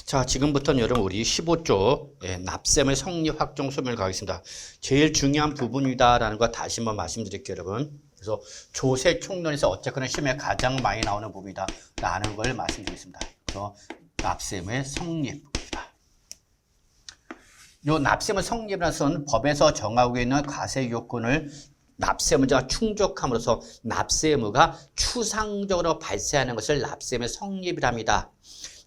자, 지금부터는 여러분 우리 15조 납셈의 성립 확정 소멸을 가겠습니다. 제일 중요한 부분이다라는 거 다시 한번 말씀드릴게요, 여러분. 그래서 조세 총론에서 어쨌거나 시험에 가장 많이 나오는 부분이다라는 걸 말씀드리겠습니다. 그래서 납셈의 성립입니다. 요 납셈의 성립이라는 것은 법에서 정하고 있는 과세 요건을 납세 의무자가 충족함으로써 납세 의무가 추상적으로 발생하는 것을 납셈의 성립이랍니다.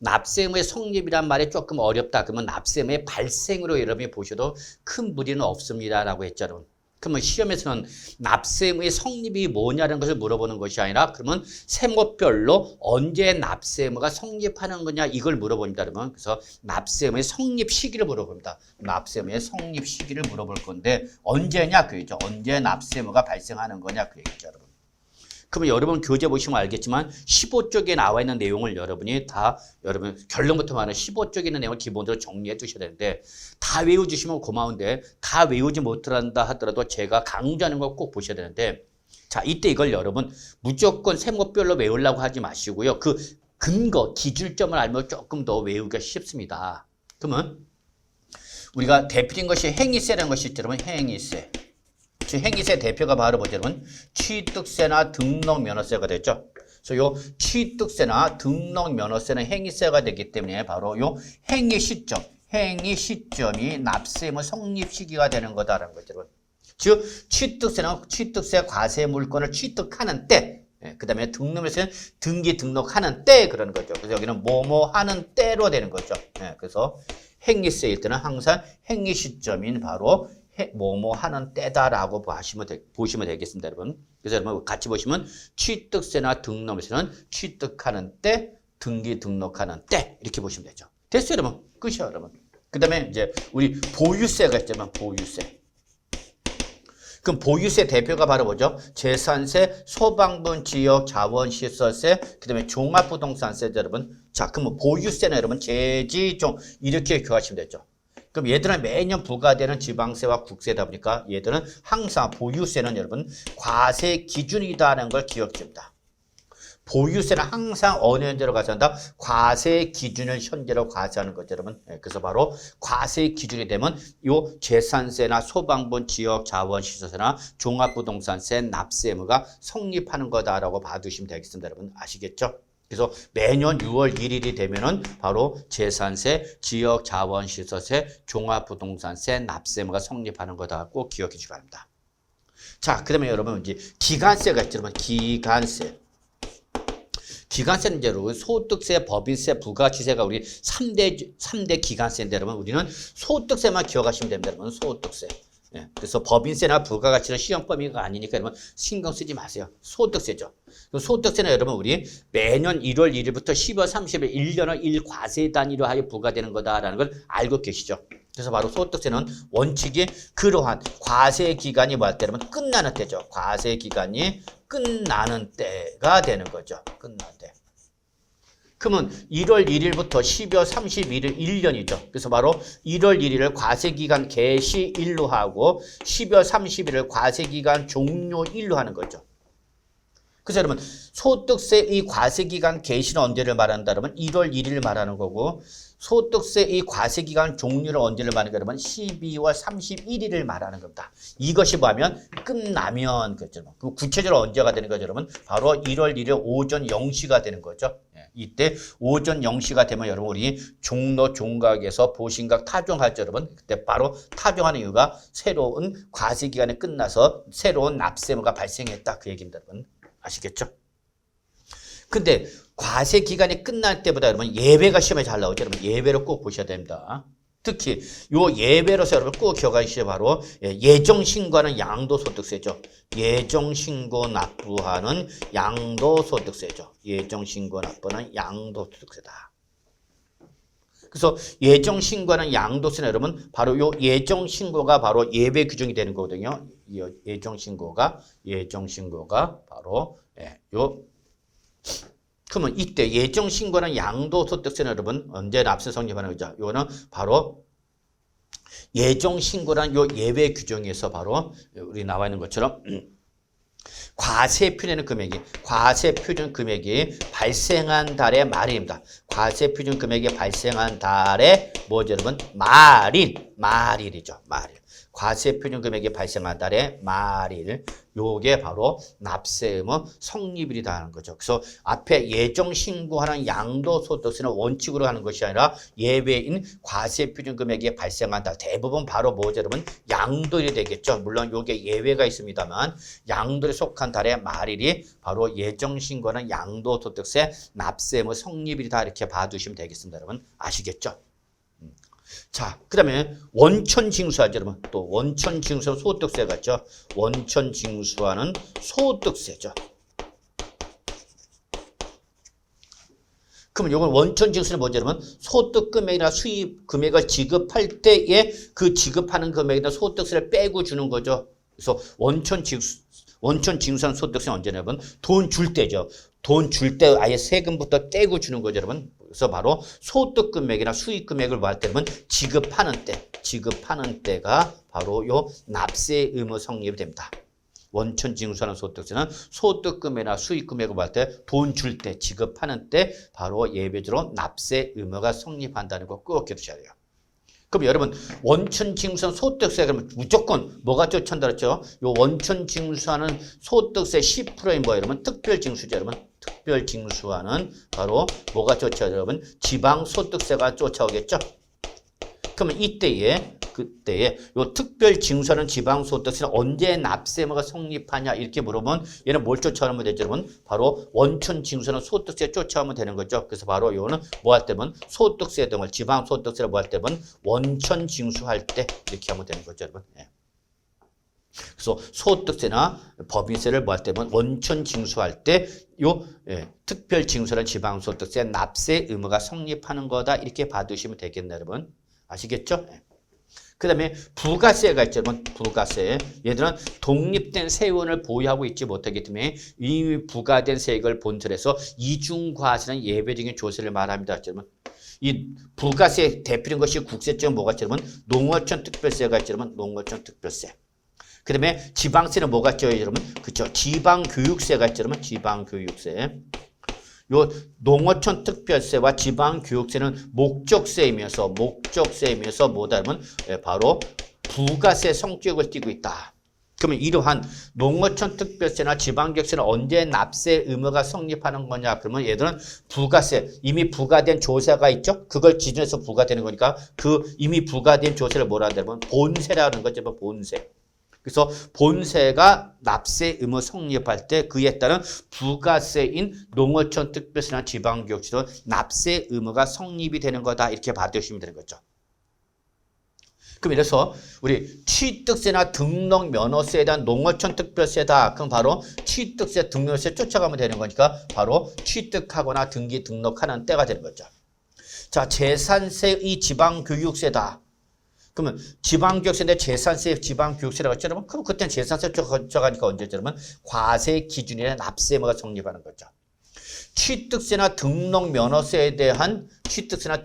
납세 의무의 성립이란 말이 조금 어렵다. 그러면 납세 의무의 발생으로 여러분이 보셔도 큰 무리는 없습니다라고 했죠, 여러분. 그러면 시험에서는 납세 의무의 성립이 뭐냐는 것을 물어보는 것이 아니라 그러면 세목별로 언제 납세 의무가 성립하는 거냐 이걸 물어봅니다, 여러분. 그래서 납세 의무의 성립 시기를 물어봅니다. 납세 의무의 성립 시기를 물어볼 건데 언제냐 그 얘기죠. 언제 납세 의무가 발생하는 거냐 그 얘기죠, 여러분. 그러면 여러분 교재 보시면 알겠지만 15쪽에 나와 있는 내용을 여러분이 다 여러분 결론부터 말하는 15쪽에 있는 내용을 기본적으로 정리해 두셔야 되는데 다 외워주시면 고마운데 다 외우지 못한다 하더라도 제가 강조하는 거 꼭 보셔야 되는데 자 이때 이걸 여러분 무조건 세목별로 외우려고 하지 마시고요. 그 근거 기준점을 알면 조금 더 외우기가 쉽습니다. 그러면 우리가 대표적인 것이 행위세라는 것이 있죠. 여러분 행위세. 행위세 대표가 바로 뭐죠, 여러분? 취득세나 등록면허세가 되죠. 그래서 요 취득세나 등록면허세는 행위세가 되기 때문에 바로 요 행위 시점이 납세 의무 성립 시기가 되는 거다라는 거죠, 여러분. 즉 취득세는 취득세 과세 물건을 취득하는 때, 그다음에 등록면허세는 등기 등록하는 때 그러는 거죠. 그래서 여기는 뭐뭐 하는 때로 되는 거죠. 그래서 행위세일 때는 항상 행위 시점인 바로 뭐뭐 하는 때다라고 보시면 되겠습니다, 여러분. 그래서 여러분 같이 보시면 취득세나 등록세는 취득하는 때, 등기 등록하는 때 이렇게 보시면 되죠. 됐어요, 여러분. 끝이요, 여러분. 그다음에 이제 우리 보유세가 있지만 보유세. 그럼 보유세 대표가 바로 뭐죠? 재산세, 소방분 지역 자원시설세, 그다음에 종합부동산세죠, 여러분. 자, 그럼 보유세는 여러분 제지종 이렇게 기억하시면 되죠. 그럼 얘들은 매년 부과되는 지방세와 국세다 보니까 얘들은 항상 보유세는 여러분 과세 기준이다라는 걸 기억합니다. 보유세는 항상 어느 현재로 과세한다? 과세 기준을 현재로 과세하는 거죠, 여러분. 그래서 바로 과세 기준이 되면 요 재산세나 소방분 지역 자원시설세나 종합부동산세 납세 의무가 성립하는 거다라고 봐두시면 되겠습니다, 여러분. 아시겠죠? 그래서 매년 6월 1일이 되면은 바로 재산세, 지역 자원시설세, 종합부동산세, 납세 의무가 성립하는 거다 꼭 기억해 주시기 바랍니다. 자, 그다음에 여러분 이제 기간세가 있죠, 여러분. 기간세는 이제 여러분 소득세, 법인세, 부가치세가 우리 3대 기간세인데 여러분 우리는 소득세만 기억하시면 됩니다, 여러분. 소득세. 그래서 법인세나 부가가치는 시험 범위가 아니니까 여러분 신경 쓰지 마세요. 소득세죠. 소득세는 여러분 우리 매년 1월 1일부터 12월 30일 1년을 1과세 단위로 하여 부과되는 거다라는 걸 알고 계시죠. 그래서 바로 소득세는 원칙이 그러한 과세 기간이 뭐 할 때 여러분 끝나는 때죠. 과세 기간이 끝나는 때가 되는 거죠. 끝나는 때. 그러면 1월 1일부터 12월 31일 1년이죠. 그래서 바로 1월 1일을 과세기간 개시일로 하고 12월 31일을 과세기간 종료일로 하는 거죠. 그래서 여러분 소득세의 과세기간 개시는 언제를 말한다 그러면 1월 1일을 말하는 거고 소득세의 과세기간 종료를 언제를 말하는 거 여러분 12월 31일을 말하는 겁니다. 이것이 뭐하면 끝나면 그렇죠. 그 구체적으로 언제가 되는 거죠, 여러분? 바로 1월 1일 오전 0시가 되는 거죠. 이때 오전 0시가 되면 여러분 우리 종로 종각에서 보신각 타종하죠, 여러분. 그때 바로 타종하는 이유가 새로운 과세기간이 끝나서 새로운 납세의무가 발생했다 그 얘기입니다, 여러분. 아시겠죠? 근데 과세 기간이 끝날 때보다 여러분 예외가 시험에 잘 나오죠. 여러분 예외를 꼭 보셔야 됩니다. 특히 요 예외로서 여러분 꼭 기억하시죠. 바로 예정신고하는 양도소득세죠. 예정신고 납부하는 양도소득세죠. 예정신고 납부하는 양도소득세다. 그래서 예정신고하는 양도세는 여러분 바로 요 예정신고가 바로 예외 규정이 되는 거거든요. 예정신고가 바로 요 그러면 이때 예정신고는 양도소득세는 여러분 언제 납세 성립하는 거죠? 이거는 바로 예정신고라는 요 예외 규정에서 바로 우리 나와 있는 것처럼 과세 표준 금액이 발생한 달의 말일입니다. 과세 표준 금액이 발생한 달의 뭐죠, 여러분? 말일이죠. 말일. 과세 표준 금액이 발생한 달의 말일. 요게 바로 납세 의무 성립일이다 하는 거죠. 그래서 앞에 예정 신고하는 양도소득세는 원칙으로 하는 것이 아니라 예외인 과세 표준 금액이 발생한 달. 대부분 바로 뭐죠, 여러분? 양도일이 되겠죠. 물론 요게 예외가 있습니다만 양도에 속한 달의 말일이 바로 예정 신고하는 양도소득세 납세 의무 성립일이다 이렇게 봐두시면 되겠습니다. 여러분 아시겠죠? 자, 그 다음에 원천징수하죠, 여러분. 또 원천징수 소득세가 있죠. 원천징수하는 소득세죠. 그러면 이건 원천징수는 뭐죠, 여러분? 소득금액이나 수입금액을 지급할 때에 그 지급하는 금액이나 소득세를 빼고 주는 거죠. 그래서 원천징수하는 소득세는 언제냐, 여러분? 돈 줄 때죠. 돈 줄 때 아예 세금부터 떼고 주는 거죠, 여러분. 그래서 바로 소득금액이나 수익금액을 뭐 할 때면 지급하는 때가 바로 요 납세 의무 성립이 됩니다. 원천징수하는 소득세는 소득금액이나 수익금액을 뭐 할 때 돈 줄 때 지급하는 때 바로 예외적으로 납세 의무가 성립한다는 거 꼭 기억하셔야 돼요. 그럼 여러분 원천징수하는 소득세 그러면 무조건 뭐가 쫓아온다 그랬죠? 요 원천징수하는 소득세 10%인 뭐예요, 여러분? 특별징수죠, 여러분. 특별징수하는 바로 뭐가 쫓아오죠, 여러분? 지방소득세가 쫓아오겠죠? 그러면 그때에 요 특별징수하는 지방소득세는 언제 납세 의무가 성립하냐 이렇게 물어보면 얘는 뭘 쫓아오면 되죠, 여러분? 바로 원천징수하는 소득세 쫓아오면 되는 거죠. 그래서 바로 요거는 뭐 할 때면 소득세 등을 지방소득세를 뭐 할 때면 원천징수할 때 이렇게 하면 되는 거죠, 여러분. 예. 그래서 소득세나 법인세를 뭐 할 때면 원천징수할 때 요 특별징수라는 지방소득세 납세 의무가 성립하는 거다 이렇게 봐두시면 되겠네요, 여러분. 아시겠죠? 그 다음에 부가세가 있죠, 여러분. 부가세. 얘들은 독립된 세원을 보유하고 있지 못하기 때문에 이미 부과된 세액을 본틀 해서 이중과세는 예외적인 조세를 말합니다, 여러분. 이 부가세 대표적인 것이 국세증은 뭐가 있죠, 여러분? 농어촌 특별세가 있죠, 여러분. 농어촌 특별세. 그 다음에 지방세는 뭐가 있죠, 여러분? 그쵸. 지방교육세가 있죠, 여러분. 지방교육세. 요 농어촌 특별세와 지방교육세는 목적세이면서 뭐다 하면 바로 부가세 성격을 띠고 있다. 그러면 이러한 농어촌 특별세나 지방교육세는 언제 납세 의무가 성립하는 거냐? 그러면 얘들은 부가세, 이미 부과된 조세가 있죠? 그걸 기준해서 부과되는 거니까 그 이미 부과된 조세를 뭐라 하냐면 본세라는 거죠, 본세. 그래서 본세가 납세 의무 성립할 때 그에 따른 부가세인 농어촌 특별세나 지방교육세도 납세 의무가 성립이 되는 거다 이렇게 봐두시면 되는 거죠. 그럼 이래서 우리 취득세나 등록 면허세에 대한 농어촌 특별세다. 그럼 바로 취득세 등록세 쫓아가면 되는 거니까 바로 취득하거나 등기 등록하는 때가 되는 거죠. 자, 재산세 이 지방교육세다. 그러면 지방교육세인데 재산세 지방교육세라고 했죠, 여러분? 그럼 그때는 재산세 쫓아가니까 언제죠, 여러분? 과세 기준이나 납세 의무가 성립하는 거죠. 취득세나 등록면허세에 대한 취득세는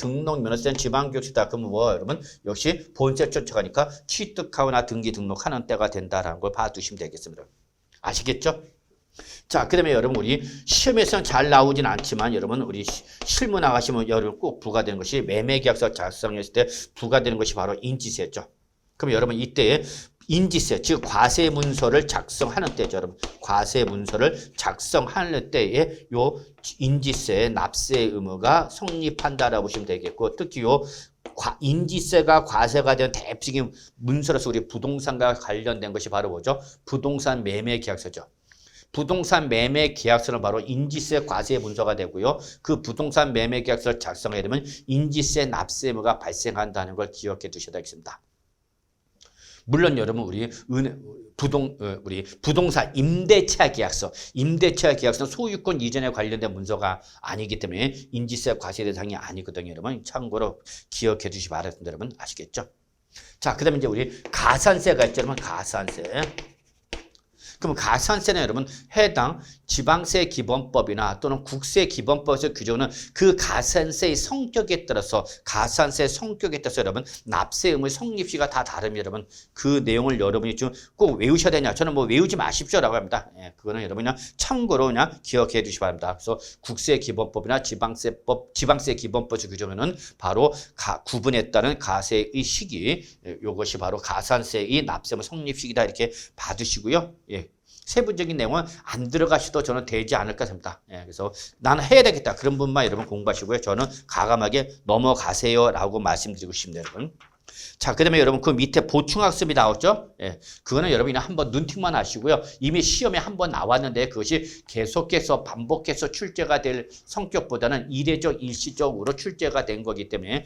지방교육세다. 그러면 뭐 여러분? 역시 본세 쫓아가니까 취득하거나 등기 등록하는 때가 된다라는 걸 봐두시면 되겠습니다. 아시겠죠? 자, 그 다음에 여러분 우리 시험에서는 잘 나오진 않지만 여러분 우리 실무 나가시면 여러분 꼭 부과되는 것이 매매계약서 작성했을 때 부과되는 것이 바로 인지세죠. 그럼 여러분 이때 인지세, 즉 과세문서를 작성하는 때죠, 여러분. 과세문서를 작성하는 때에 요 인지세 납세 의무가 성립한다라고 보시면 되겠고, 특히 요 인지세가 과세가 된 대표적인 문서로서 우리 부동산과 관련된 것이 바로 뭐죠? 부동산 매매 계약서죠. 부동산 매매 계약서는 바로 인지세 과세 문서가 되고요. 그 부동산 매매 계약서를 작성하게 되면 인지세 납세 의무가 발생한다는 걸 기억해 두셔야 되겠습니다. 물론 여러분 우리 부동산 임대차 계약서는 소유권 이전에 관련된 문서가 아니기 때문에 인지세 과세 대상이 아니거든요, 여러분. 참고로 기억해 주시기 바랍니다, 여러분. 아시겠죠? 자, 그다음에 이제 우리 가산세가 있죠, 여러분. 가산세. 그럼 가산세는 여러분 해당 지방세 기본법이나 또는 국세 기본법에서 규정하는 그 가산세의 성격에 따라서 여러분 납세 의무의 성립시가 다 다릅니다. 여러분 그 내용을 여러분이 좀 꼭 외우셔야 되냐? 저는 뭐 외우지 마십시오라고 합니다. 예, 그거는 여러분 그냥 참고로 그냥 기억해 두시기 바랍니다. 그래서 국세 기본법이나 지방세 기본법에서 규정하는 바로 구분에 따른 가세의 시기, 이것이 바로 가산세의 납세 의무 성립시기다 이렇게 받으시고요. 예. 세부적인 내용은 안 들어가셔도 저는 되지 않을까 합니다. 예, 그래서 나는 해야 되겠다. 그런 분만 여러분 공부하시고요. 저는 과감하게 넘어가세요 라고 말씀드리고 싶네요. 여러분. 자, 그 다음에 여러분 그 밑에 보충학습이 나왔죠? 예, 그거는 여러분이 한번 눈팅만 하시고요. 이미 시험에 한번 나왔는데 그것이 계속해서 반복해서 출제가 될 성격보다는 이례적 일시적으로 출제가 된 거기 때문에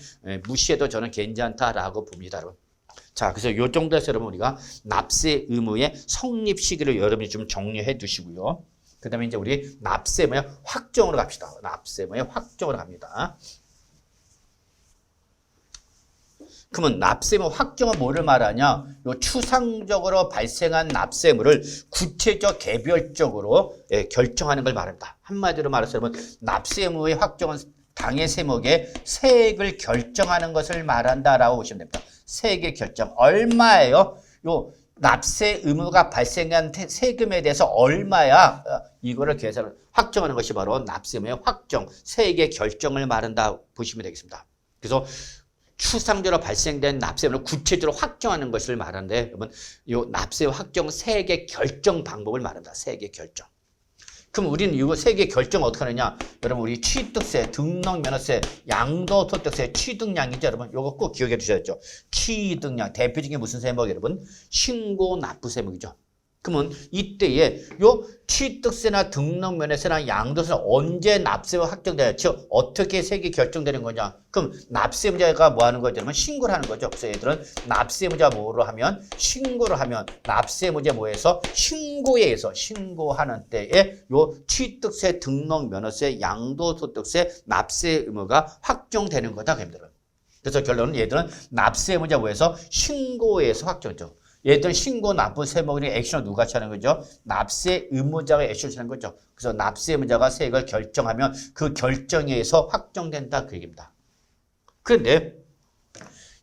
무시해도 저는 괜찮다라고 봅니다. 여러분. 자, 그래서 요 정도에서 여러분 우리가 납세 의무의 성립 시기를 여러분이 좀 정리해 두시고요. 그 다음에 이제 우리 납세 의무의 확정으로 갑시다. 납세 의무의 확정으로 갑니다. 그러면 납세 의무 확정은 뭐를 말하냐? 요 추상적으로 발생한 납세 의무를 구체적 개별적으로 결정하는 걸 말합니다. 한마디로 말해서 여러분 납세 의무의 확정은 당해 세목의 세액을 결정하는 것을 말한다라고 보시면 됩니다. 세액의 결정 얼마예요? 요 납세 의무가 발생한 세금에 대해서 얼마야? 이거를 계산을 확정하는 것이 바로 납세 의무의 확정, 세액의 결정을 말한다 보시면 되겠습니다. 그래서 추상적으로 발생된 납세 의무를 구체적으로 확정하는 것을 말하는데 여러분 요 납세 확정 세액의 결정 방법을 말한다. 세액의 결정. 그럼 우리는 이거 세액의 결정 어떻게 하느냐? 여러분 우리 취득세, 등록면허세, 양도소득세, 취득량이죠. 여러분 이거 꼭 기억해 두셔야죠. 취득량 대표적인 무슨 세목 여러분? 신고납부세목이죠. 그러면 이때에 요 취득세나 등록면허세나 양도세는 언제 납세가 확정돼야 즉 어떻게 세액이 결정되는 거냐? 그럼 납세의무자가 뭐 하는 거죠? 그러면 신고를 하는 거죠. 그래서 얘들은 납세의무자 뭐로 하면 신고를 하면 납세의무자 뭐해서 신고에 의해서 신고하는 때에 요 취득세, 등록면허세, 양도소득세, 납세 의무가 확정되는 거다. 그래서 결론은 얘들은 납세의무자 뭐해서 신고에 의해서 확정되죠. 얘들 신고 납부 세목의 액션을 누가 취하는 거죠? 납세 의무자가 액션을 취하는 거죠. 그래서 납세 의무자가 세액을 결정하면 그 결정에 의해서 확정된다 그 얘기입니다. 그런데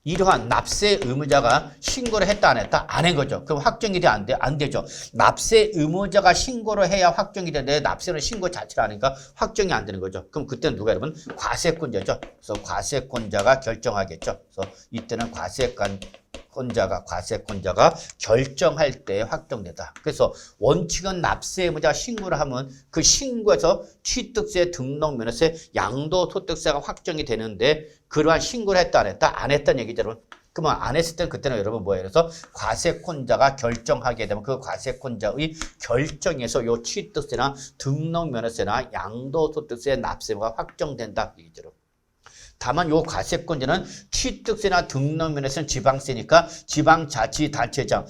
이러한 납세 의무자가 신고를 했다 안 했다? 안 한 거죠. 그럼 확정이 돼? 안 되죠. 납세 의무자가 신고를 해야 확정이 되는데 납세는 신고 자체를 하니까 확정이 안 되는 거죠. 그럼 그때는 누가 여러분? 과세권자죠. 그래서 과세권자가 결정하겠죠. 그래서 이때는 과세권자가 결정할 때 확정된다. 그래서 원칙은 납세 의무자가 신고를 하면 그 신고에서 취득세, 등록면허세, 양도소득세가 확정이 되는데 그러한 신고를 했다 안 했다? 안 했다는 얘기죠. 여러분. 그러면 안 했을 때는 그때는 여러분 뭐예요? 그래서 과세권자가 결정하게 되면 그 과세권자의 결정에서 요 취득세나 등록면허세나 양도소득세 납세가 확정된다. 얘기죠. 다만 요 과세권자는 취득세나 등록면허세는 지방세니까 지방자치단체장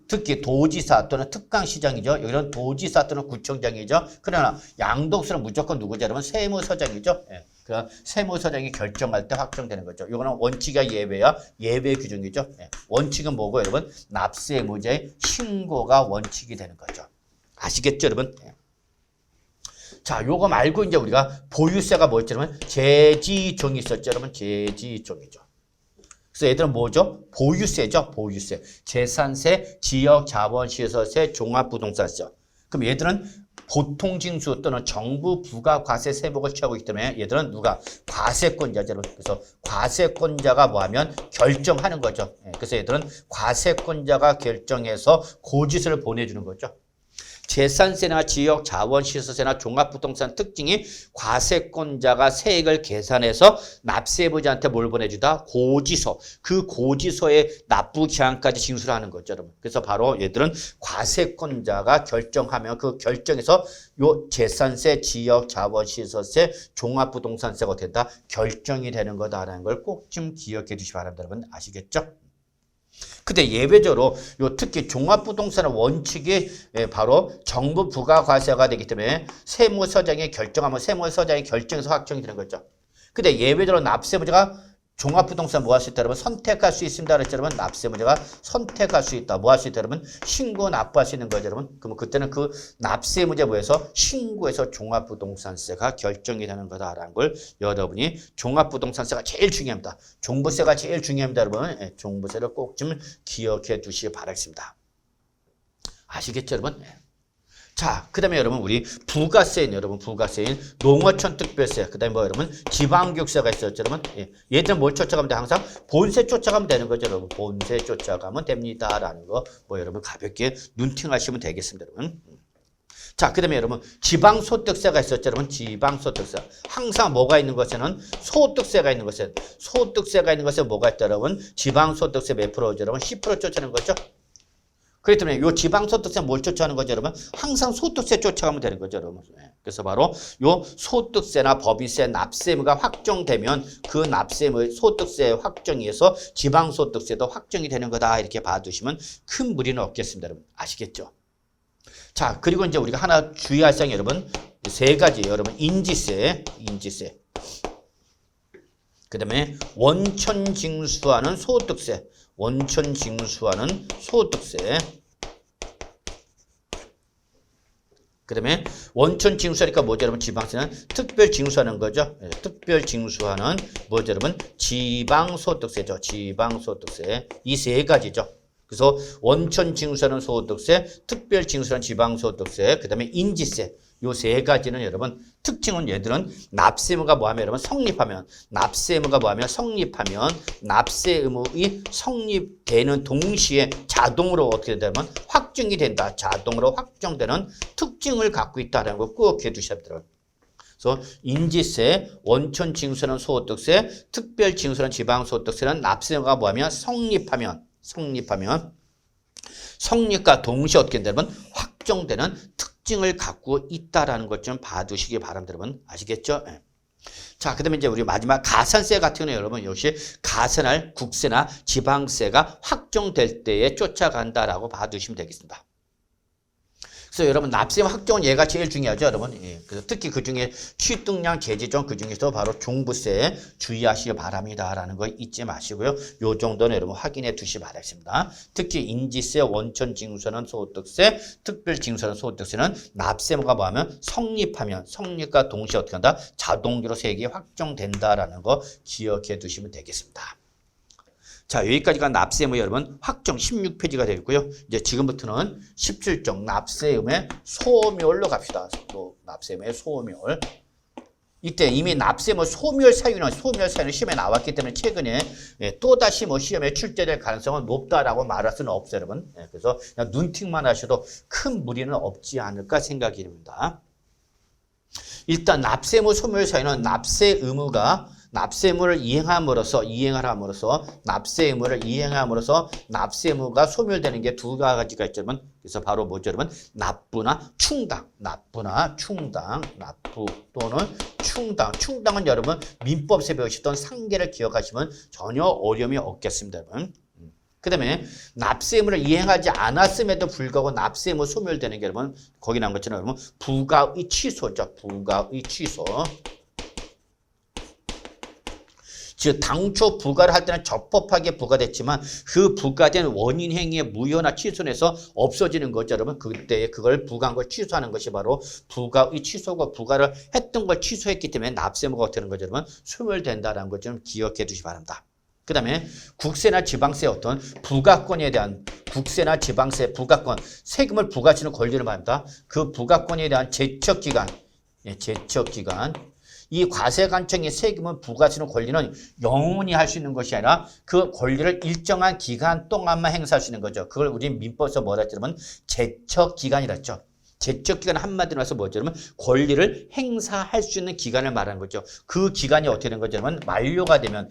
특히 도지사 또는 특강시장이죠. 여기는 도지사 또는 구청장이죠. 그러나 양도세는 무조건 누구죠? 여러분 세무서장이죠. 예. 그러니까 세무서장이 결정할 때 확정되는 거죠. 이거는 원칙이 예외야. 예외 규정이죠. 예. 원칙은 뭐고 여러분? 납세 의무자의 신고가 원칙이 되는 거죠. 아시겠죠, 여러분? 예. 자, 요거 말고 이제 우리가 보유세가 뭐였죠, 여러분? 제지종이 있었죠, 여러분? 제지종이죠. 그래서 얘들은 뭐죠? 보유세죠, 보유세. 재산세, 지역자본시설세, 종합부동산세죠. 그럼 얘들은 보통징수 또는 정부 부가과세 세목을 취하고 있기 때문에 얘들은 누가? 과세권자죠, 여러분. 그래서 과세권자가 뭐 하면 결정하는 거죠. 그래서 얘들은 과세권자가 결정해서 고지서를 보내주는 거죠. 재산세나 지역 자원시설세나 종합부동산 특징이 과세권자가 세액을 계산해서 납세의무자한테 뭘 보내주다? 고지서. 그 고지서에 납부 기한까지 징수하는 거죠, 여러분. 그래서 바로 얘들은 과세권자가 결정하면 그 결정에서 요 재산세, 지역 자원시설세, 종합부동산세가 된다. 결정이 되는 거다라는 걸 꼭 좀 기억해 주시기 바랍니다, 여러분. 아시겠죠? 근데 예외적으로 요 특히 종합부동산의 원칙이 바로 정부 부가과세가 되기 때문에 세무서장이 결정하면 세무서장이 결정해서 확정이 되는 거죠. 근데 예외적으로 납세의무자가 종합부동산 뭐 할 수 있다 여러분? 선택할 수 있습니다. 그랬죠 여러분? 납세 문제가 선택할 수 있다. 뭐 할 수 있다 여러분? 신고 납부할 수 있는 거죠 여러분? 그러면 그때는 그 납세 문제 뭐에서 신고에서 종합부동산세가 결정이 되는 거다라는 걸 여러분이 종합부동산세가 제일 중요합니다. 종부세가 제일 중요합니다 여러분. 예, 종부세를 꼭 좀 기억해 두시기 바라겠습니다. 아시겠죠 여러분? 자, 그 다음에 여러분, 우리 부가세인, 여러분, 부가세인, 농어촌 특별세, 그 다음에 뭐 여러분, 지방교육세가 있었죠, 여러분. 예. 얘들은 뭘 쫓아가면 돼? 항상 본세 쫓아가면 되는 거죠, 여러분. 본세 쫓아가면 됩니다. 라는 거, 뭐 여러분, 가볍게 눈팅하시면 되겠습니다, 여러분. 자, 그 다음에 여러분, 지방소득세가 있었죠, 여러분. 지방소득세. 항상 뭐가 있는 것에는 소득세가 있는 것에, 소득세가 있는 것에 뭐가 있다, 여러분? 지방소득세 몇 프로죠, 여러분? 10% 쫓아가는 거죠? 그렇기 때문에 요 지방소득세 뭘 쫓아가는 거죠, 여러분? 항상 소득세 쫓아가면 되는 거죠, 여러분. 그래서 바로 요 소득세나 법인세, 납세 의무가 확정되면 그 납세 의무, 소득세 확정에 의해서 지방소득세도 확정이 되는 거다. 이렇게 봐두시면 큰 무리는 없겠습니다, 여러분. 아시겠죠? 자, 그리고 이제 우리가 하나 주의할 사항이 여러분, 세 가지, 여러분. 인지세. 그 다음에 원천 징수하는 소득세. 원천 징수하는 소득세. 그 다음에 원천 징수하니까 뭐죠 여러분? 지방세는 특별 징수하는 거죠. 네, 특별 징수하는 뭐죠 여러분? 지방소득세죠. 지방소득세. 이 세 가지죠. 그래서 원천 징수하는 소득세, 특별 징수하는 지방소득세, 그 다음에 인지세. 요 세 가지는 여러분 특징은 얘들은 납세 의무가 뭐하면 여러분 성립하면 납세 의무가 뭐하면 성립하면 납세 의무의 성립되는 동시에 자동으로 어떻게 되면 확정이 된다. 자동으로 확정되는 특징을 갖고 있다는 거 꼭 해두셔야 돼요. 그래서 인지세, 원천 징수하는 소득세, 특별 징수하는 지방소득세는 납세 의무가 뭐하면 성립하면 성립과 동시에 어떻게 되면 확정되는 특징을 갖고 있다라는 것 좀 봐두시기 바랍니다, 여러분. 아시겠죠? 네. 자, 그 다음에 이제 우리 마지막 가산세 같은 경우는 여러분, 역시 가산할 국세나 지방세가 확정될 때에 쫓아간다라고 봐두시면 되겠습니다. 그래서 여러분 납세 확정은 얘가 제일 중요하죠, 여러분. 예. 그래서 특히 그 중에 취득량 계제종 그 중에서 바로 종부세 주의하시기 바랍니다라는 거 잊지 마시고요. 요 정도는 여러분 확인해 두시기 바라겠습니다. 특히 인지세, 원천 징수하는 소득세, 특별 징수하는 소득세는 납세가 뭐하면 성립하면 성립과 동시에 어떻게 한다? 자동적으로 세액이 확정된다라는 거 기억해 두시면 되겠습니다. 자, 여기까지가 납세 의무 여러분 확정 16페이지가 되겠고요. 이제 지금부터는 17종 납세 의무의 소멸로 갑시다. 또 납세 의무의 소멸. 이때 이미 납세 의무 소멸 사유는 시험에 나왔기 때문에 최근에 또다시 뭐 시험에 출제될 가능성은 높다라고 말할 수는 없어요, 여러분. 그래서 그냥 눈팅만 하셔도 큰 무리는 없지 않을까 생각이 듭니다. 일단 납세 의무 소멸 사유는 납세 의무가 납세 의무를 이행함으로써 납세 의무가 소멸되는 게 두 가지가 있죠, 여러분. 그래서 바로 뭐죠, 여러분? 납부나 충당. 납부 또는 충당. 충당은 여러분 민법에서 배우셨던 상계를 기억하시면 전혀 어려움이 없겠습니다, 여러분. 그 다음에 납세 의무를 이행하지 않았음에도 불구하고 납세 의무 소멸되는 게 여러분 거기 나온 것처럼 여러분 부가의 취소죠. 부가의 취소. 즉 당초 부과를 할 때는 적법하게 부과됐지만 그 부과된 원인 행위의 무효나 취소해서 없어지는 거죠, 여러분. 그때 그걸 부과한 걸 취소하는 것이 바로 부과의 취소고 부과를 했던 걸 취소했기 때문에 납세 의무가 어떻게 되는 거죠, 여러분? 소멸된다라는 것 좀 기억해 두시기 바랍니다. 그 다음에 국세나 지방세 어떤 부가권에 대한 국세나 지방세 부가권 세금을 부과하시는 권리를 말합니다. 그 부가권에 대한 제척기간 이 과세관청의 세금을 부과하시는 권리는 영원히 할 수 있는 것이 아니라 그 권리를 일정한 기간 동안만 행사할 수 있는 거죠. 그걸 우리 민법에서 뭐라 했냐면 제척기간이라 했죠. 제척기간 한마디로 해서 뭐죠? 그러면 권리를 행사할 수 있는 기간을 말하는 거죠. 그 기간이 어떻게 되는 거죠? 그러면 만료가 되면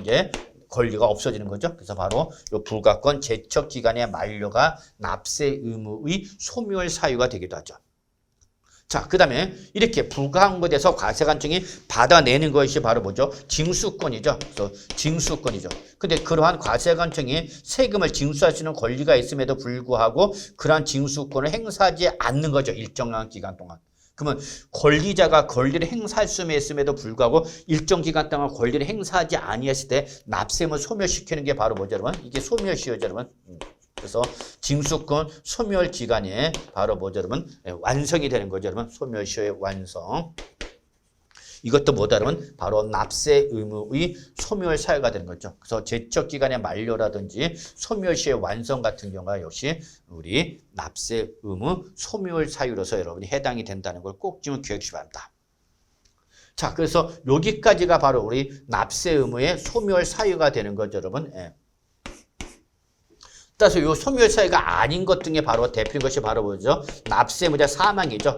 이제 권리가 없어지는 거죠. 그래서 바로 이 부가권 제척기간의 만료가 납세 의무의 소멸 사유가 되기도 하죠. 자, 그 다음에 이렇게 부과한 것에 대해서 과세관청이 받아내는 것이 바로 뭐죠? 징수권이죠. 그래서 징수권이죠. 근데 그러한 과세관청이 세금을 징수할 수 있는 권리가 있음에도 불구하고 그러한 징수권을 행사하지 않는 거죠. 일정한 기간 동안. 그러면 권리자가 권리를 행사할 수 있음에도 불구하고 일정 기간 동안 권리를 행사하지 아니했을 때 납세의무 소멸시키는 게 바로 뭐죠, 여러분? 이게 소멸시효죠, 여러분. 그래서 징수권 소멸 기간에 바로 뭐죠, 여러분? 완성이 되는 거죠, 여러분. 소멸시효의 완성. 이것도 뭐다, 여러분? 바로 납세 의무의 소멸 사유가 되는 거죠. 그래서 제척 기간의 만료라든지 소멸시의 완성 같은 경우가 역시 우리 납세 의무 소멸 사유로서 여러분이 해당이 된다는 걸 꼭 좀 기억해 주시기 바랍니다. 자, 그래서 여기까지가 바로 우리 납세 의무의 소멸 사유가 되는 거죠, 여러분. 예. 따라서 이 소멸 사유가 아닌 것 중에 바로 대표인 것이 바로 뭐죠? 납세의무자 사망이죠.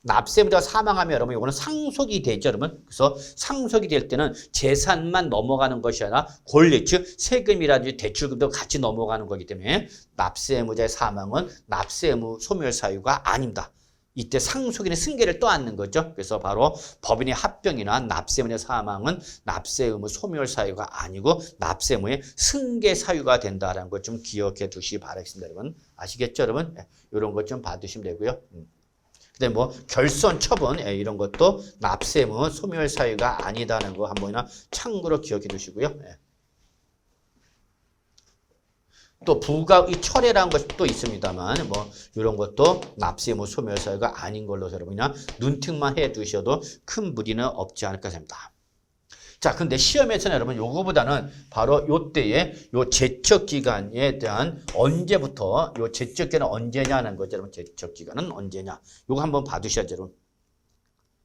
납세의무자가 사망하면 여러분 이거는 상속이 되죠, 여러분. 그래서 상속이 될 때는 재산만 넘어가는 것이 아니라 권리, 즉 세금이라든지 대출금도 같이 넘어가는 거기 때문에 납세의무자의 사망은 납세의무 소멸 사유가 아닙니다. 이때 상속인의 승계를 떠안는 거죠. 그래서 바로 법인의 합병이나 납세의무의 사망은 납세의무 소멸 사유가 아니고 납세의무의 승계 사유가 된다는 걸 좀 기억해 두시기 바라겠습니다, 여러분. 아시겠죠, 여러분? 이런 것 좀 봐두시면 되고요. 그다음에 뭐 결손 처분 이런 것도 납세의무 소멸 사유가 아니다는 거 한 번이나 참고로 기억해 두시고요. 또 부가의 철회라는 것이 또 있습니다만 뭐 이런 것도 납세의무 소멸 사유가 아닌 걸로 여러분이나 눈팅만 해 두셔도 큰 무리는 없지 않을까 생각합니다. 자, 근데 시험에서는 여러분 요거보다는 바로 요때에 요 제척 기간에 대한 언제부터 요 제척 기간은 언제냐는 거죠, 여러분. 제척 기간은 언제냐. 요거 한번 봐두셔야죠, 여러분.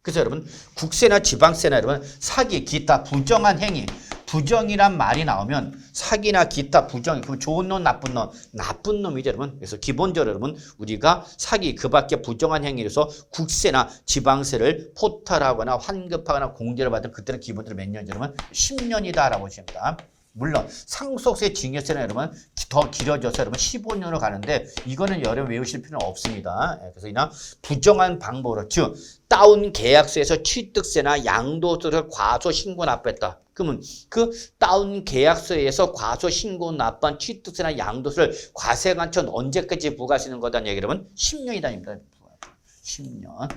그래서 여러분 국세나 지방세나 여러분 사기, 기타 부정한 행위, 부정이란 말이 나오면 사기나 기타 부정, 그럼 좋은 놈, 나쁜 놈, 나쁜 놈이죠, 여러분. 그래서 기본적으로 여러분 우리가 사기, 그 밖에 부정한 행위로서 국세나 지방세를 포탈하거나 환급하거나 공제를 받으면 그때는 기본적으로 몇 년이죠, 여러분? 10년이다라고 보십니다. 물론 상속세 징여세는 여러분 더 길어져서 여러분 15년으로 가는데 이거는 여러분 외우실 필요는 없습니다. 그래서 이나 부정한 방법으로 즉 다운 계약서에서 취득세나 양도세를 과소 신고 납부했다. 그러면 그 다운 계약서에서 과소 신고 납부한 취득세나 양도세를 과세관청 언제까지 부과하시는 거다는 얘기 여러분 10년이다입니다. 10년.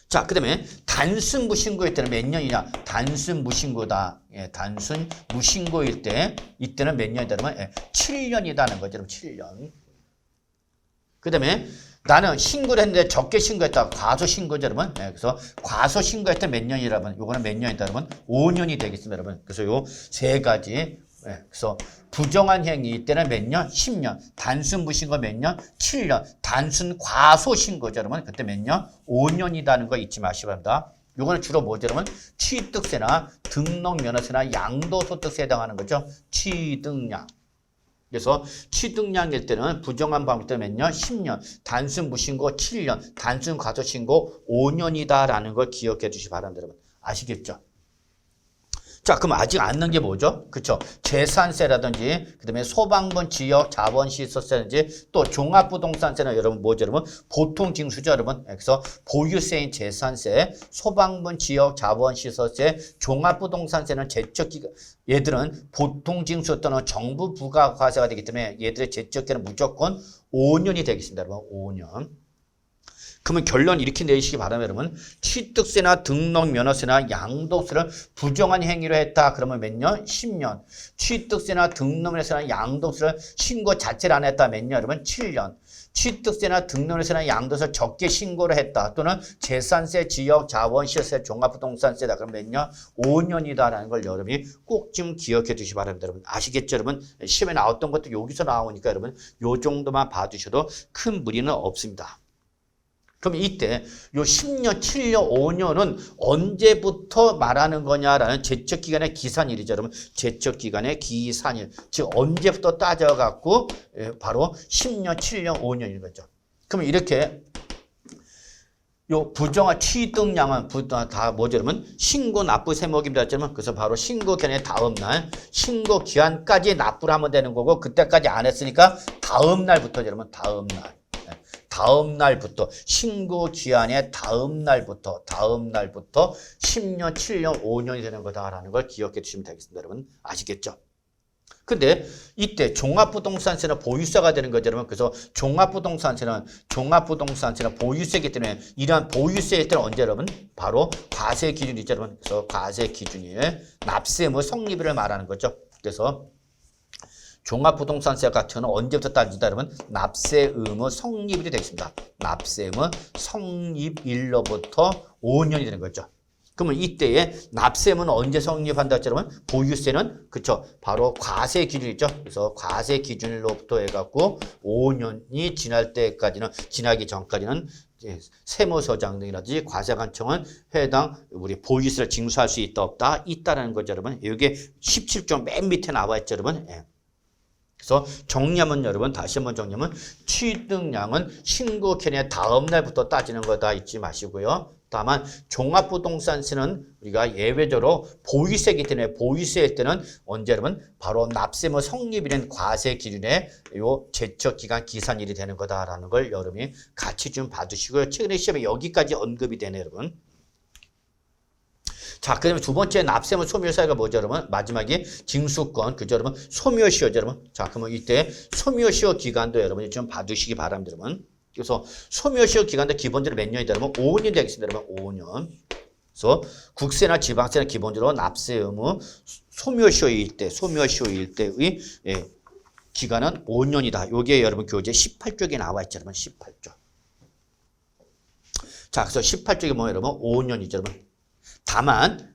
자, 그 다음에 단순 무신고일 때는 몇 년이냐? 단순 무신고다. 예, 단순 무신고일 때 이때는 몇 년이다? 그러면 7년이다는 거죠. 여러분 7년. 그 다음에 나는 신고를 했는데 적게 신고했다. 과소 신고죠, 여러분. 예, 그래서 과소 신고할 때 몇 년이라면 요거는 몇 년이다, 여러분? 5년이 되겠습니다, 여러분. 그래서 요 세 가지. 예, 그래서 부정한 행위 때는 몇 년? 10년. 단순 무신고 몇 년? 7년. 단순 과소 신고죠, 여러분. 그때 몇 년? 5년이라는 거 잊지 마시기 바랍니다. 요거는 주로 뭐죠, 여러분? 취득세나 등록면허세나 양도소득세에 해당하는 거죠. 취득량. 그래서 취득량일 때는 부정한 방법 때는 몇 년? 10년. 단순 무신고 7년. 단순 과소 신고 5년이다라는 걸 기억해 주시기 바랍니다, 여러분. 아시겠죠? 자, 그럼 아직 안 넣은 게 뭐죠? 그쵸? 재산세라든지, 그 다음에 소방분 지역 자본시설세라든지, 또 종합부동산세는 여러분 뭐죠, 여러분? 보통징수죠, 여러분? 그래서 보유세인 재산세, 소방분 지역 자본시설세, 종합부동산세는 제척기간, 얘들은 보통징수 또는 정부 부가과세가 되기 때문에 얘들의 제척기간은 무조건 5년이 되겠습니다, 여러분. 5년. 그러면 결론 이렇게 내시기 바라면 여러분 취득세나 등록면허세나 양도세를 부정한 행위로 했다. 그러면 몇 년? 10년. 취득세나 등록면허세나 양도세를 신고 자체를 안 했다. 몇 년? 여러분 7년. 취득세나 등록면허세나 양도세를 적게 신고를 했다. 또는 재산세, 지역, 자원시설세, 종합부동산세다. 그럼 몇 년? 5년이다라는 걸 여러분이 꼭 좀 기억해 두시기 바랍니다. 여러분 아시겠죠? 여러분 시험에 나왔던 것도 여기서 나오니까 여러분 요 정도만 봐두셔도 큰 무리는 없습니다. 그럼 이때 요 10년, 7년, 5년은 언제부터 말하는 거냐라는 제척기간의 기산일이죠. 여러분 제척기간의 기산일. 즉 언제부터 따져갖고 바로 10년, 7년, 5년인 거죠. 그러면 이렇게 요 부정한 취득량은 다 뭐죠, 여러분? 신고 납부 세목입니다. 여러분. 그래서 바로 신고 기한의 다음 날, 신고 기한까지 납부를 하면 되는 거고 그때까지 안 했으니까 다음 날부터 여러분 다음 날. 다음 날부터 신고 기한의 다음 날부터 10년, 7년, 5년이 되는 거다라는 걸 기억해 주시면 되겠습니다. 여러분 아시겠죠? 근데 이때 종합부동산세는 보유세가 되는 거죠, 여러분. 그래서 종합부동산세는 보유세이기 때문에 이러한 보유세일 때는 언제 여러분? 바로 과세 기준이죠, 여러분. 그래서 과세 기준이 납세 의무 성립을 말하는 거죠. 그래서 종합부동산세 같은 경우는 언제부터 따진다, 여러분? 납세 의무 성립일이 되겠습니다. 납세 의무 성립일로부터 5년이 되는 거죠. 그러면 이때에 납세는 언제 성립한다 했죠, 여러분? 보유세는 그쵸, 바로 과세 기준이죠. 그래서 과세 기준일로부터 해갖고 5년이 지나기 전까지는 세무서장 등이라든지 과세관청은 해당 우리 보유세를 징수할 수 있다 없다 있다라는 거죠, 여러분. 이게 17조 맨 밑에 나와 있죠, 여러분. 예. 그래서 정리하면 여러분, 다시 한번 정리하면 취득량은 신고 기한의 다음 날부터 따지는 거다 잊지 마시고요. 다만 종합부동산세는 우리가 예외적으로 보유세이기 때문에 보유세일 때는 언제 여러분? 바로 납세무 성립이된 과세 기준에 요 제척기간 기산일이 되는 거다라는 걸 여러분이 같이 좀 봐두시고요. 최근에 시험에 여기까지 언급이 되네요, 여러분. 자, 그다음에 두 번째 납세무 소멸사유가 뭐죠, 여러분? 마지막에 징수권, 그죠, 여러분? 소멸시효죠, 여러분. 자, 그러면 이때 소멸시효 기간도 여러분이 좀 봐두시기 바랍니다, 여러분. 그래서 소멸시효 기간도 기본적으로 몇 년이다, 여러분? 5년이 되겠습니다, 여러분. 5년. 그래서 국세나 지방세는 기본적으로 납세 의무 소멸시효일 때의 기간은 5년이다. 요게 여러분 교재 18쪽에 나와 있죠, 여러분. 18쪽. 자, 그래서 18쪽에 뭐예요, 여러분? 5년이죠, 여러분. 다만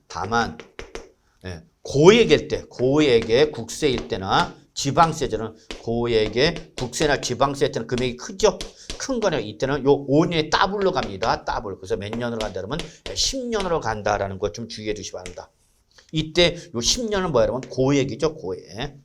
고액의 국세일 때나 지방세제는 고액의 국세나 지방세 때는 금액이 크죠. 큰 거는 이때는 요 5년에 더블로 갑니다. 더블. 그래서 몇 년으로 간다 그러면 10년으로 간다라는 것 좀 주의해 주시기 바랍니다. 이때 요 10년은 뭐야, 여러분? 고액이죠, 고액.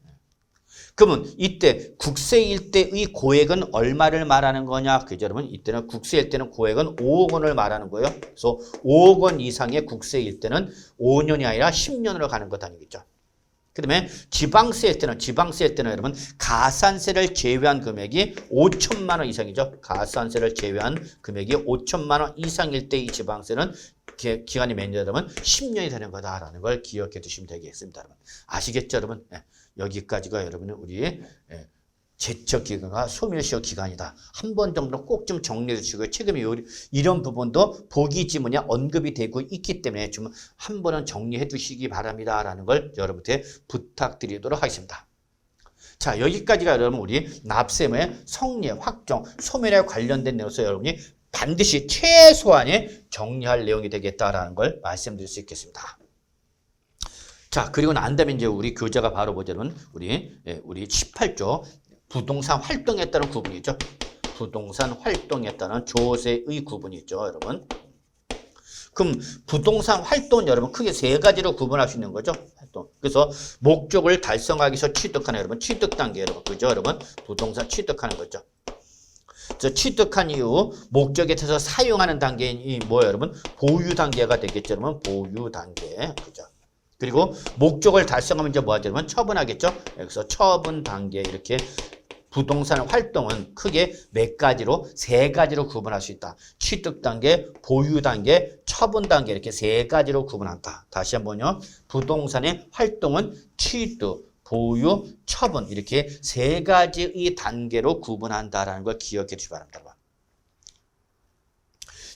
그러면 이때 국세일 때의 고액은 얼마를 말하는 거냐? 그죠, 여러분? 이때는 국세일 때는 고액은 5억 원을 말하는 거예요. 그래서 5억 원 이상의 국세일 때는 5년이 아니라 10년으로 가는 것 아니겠죠? 그 다음에 지방세일 때는 여러분 가산세를 제외한 금액이 5천만 원 이상이죠. 가산세를 제외한 금액이 5천만 원 이상일 때 이 지방세는 기간이 몇 년, 여러분? 10년이 되는 거다라는 걸 기억해 두시면 되겠습니다, 여러분. 아시겠죠, 여러분? 네. 여기까지가 여러분은 우리의 제척기간과 소멸시효 기간이다. 한 번 정도 꼭 좀 정리해 주시고요. 최근에 이런 부분도 보기 지문에 언급이 되고 있기 때문에 좀 한 번은 정리해 두시기 바랍니다라는 걸 여러분한테 부탁드리도록 하겠습니다. 자, 여기까지가 여러분 우리 납세의 성립, 확정, 소멸에 관련된 내용에서 여러분이 반드시 최소한의 정리할 내용이 되겠다라는 걸 말씀드릴 수 있겠습니다. 자, 그리고 난 다음에 이제 우리 교재가 바로 뭐냐면 우리 18조 부동산 활동에 따른 구분이죠. 부동산 활동에 따른 조세의 구분이 있죠, 여러분. 그럼 부동산 활동은 여러분 크게 세 가지로 구분할 수 있는 거죠. 활동. 그래서 목적을 달성하기 위해서 취득하는 여러분 취득 단계 여러분. 그죠, 여러분? 부동산 취득하는 거죠. 그래서 취득한 이후 목적에 대해서 사용하는 단계이 뭐예요, 여러분? 보유 단계가 되겠죠, 여러분. 보유 단계. 그죠? 그리고 목적을 달성하면 이제 뭐 하죠, 여러분? 처분하겠죠? 그래서 처분 단계 이렇게 부동산 활동은 크게 몇 가지로? 세 가지로 구분할 수 있다. 취득 단계, 보유 단계, 처분 단계 이렇게 세 가지로 구분한다. 다시 한번요. 부동산의 활동은 취득, 보유, 처분 이렇게 세 가지의 단계로 구분한다라는 걸 기억해 주시기 바랍니다.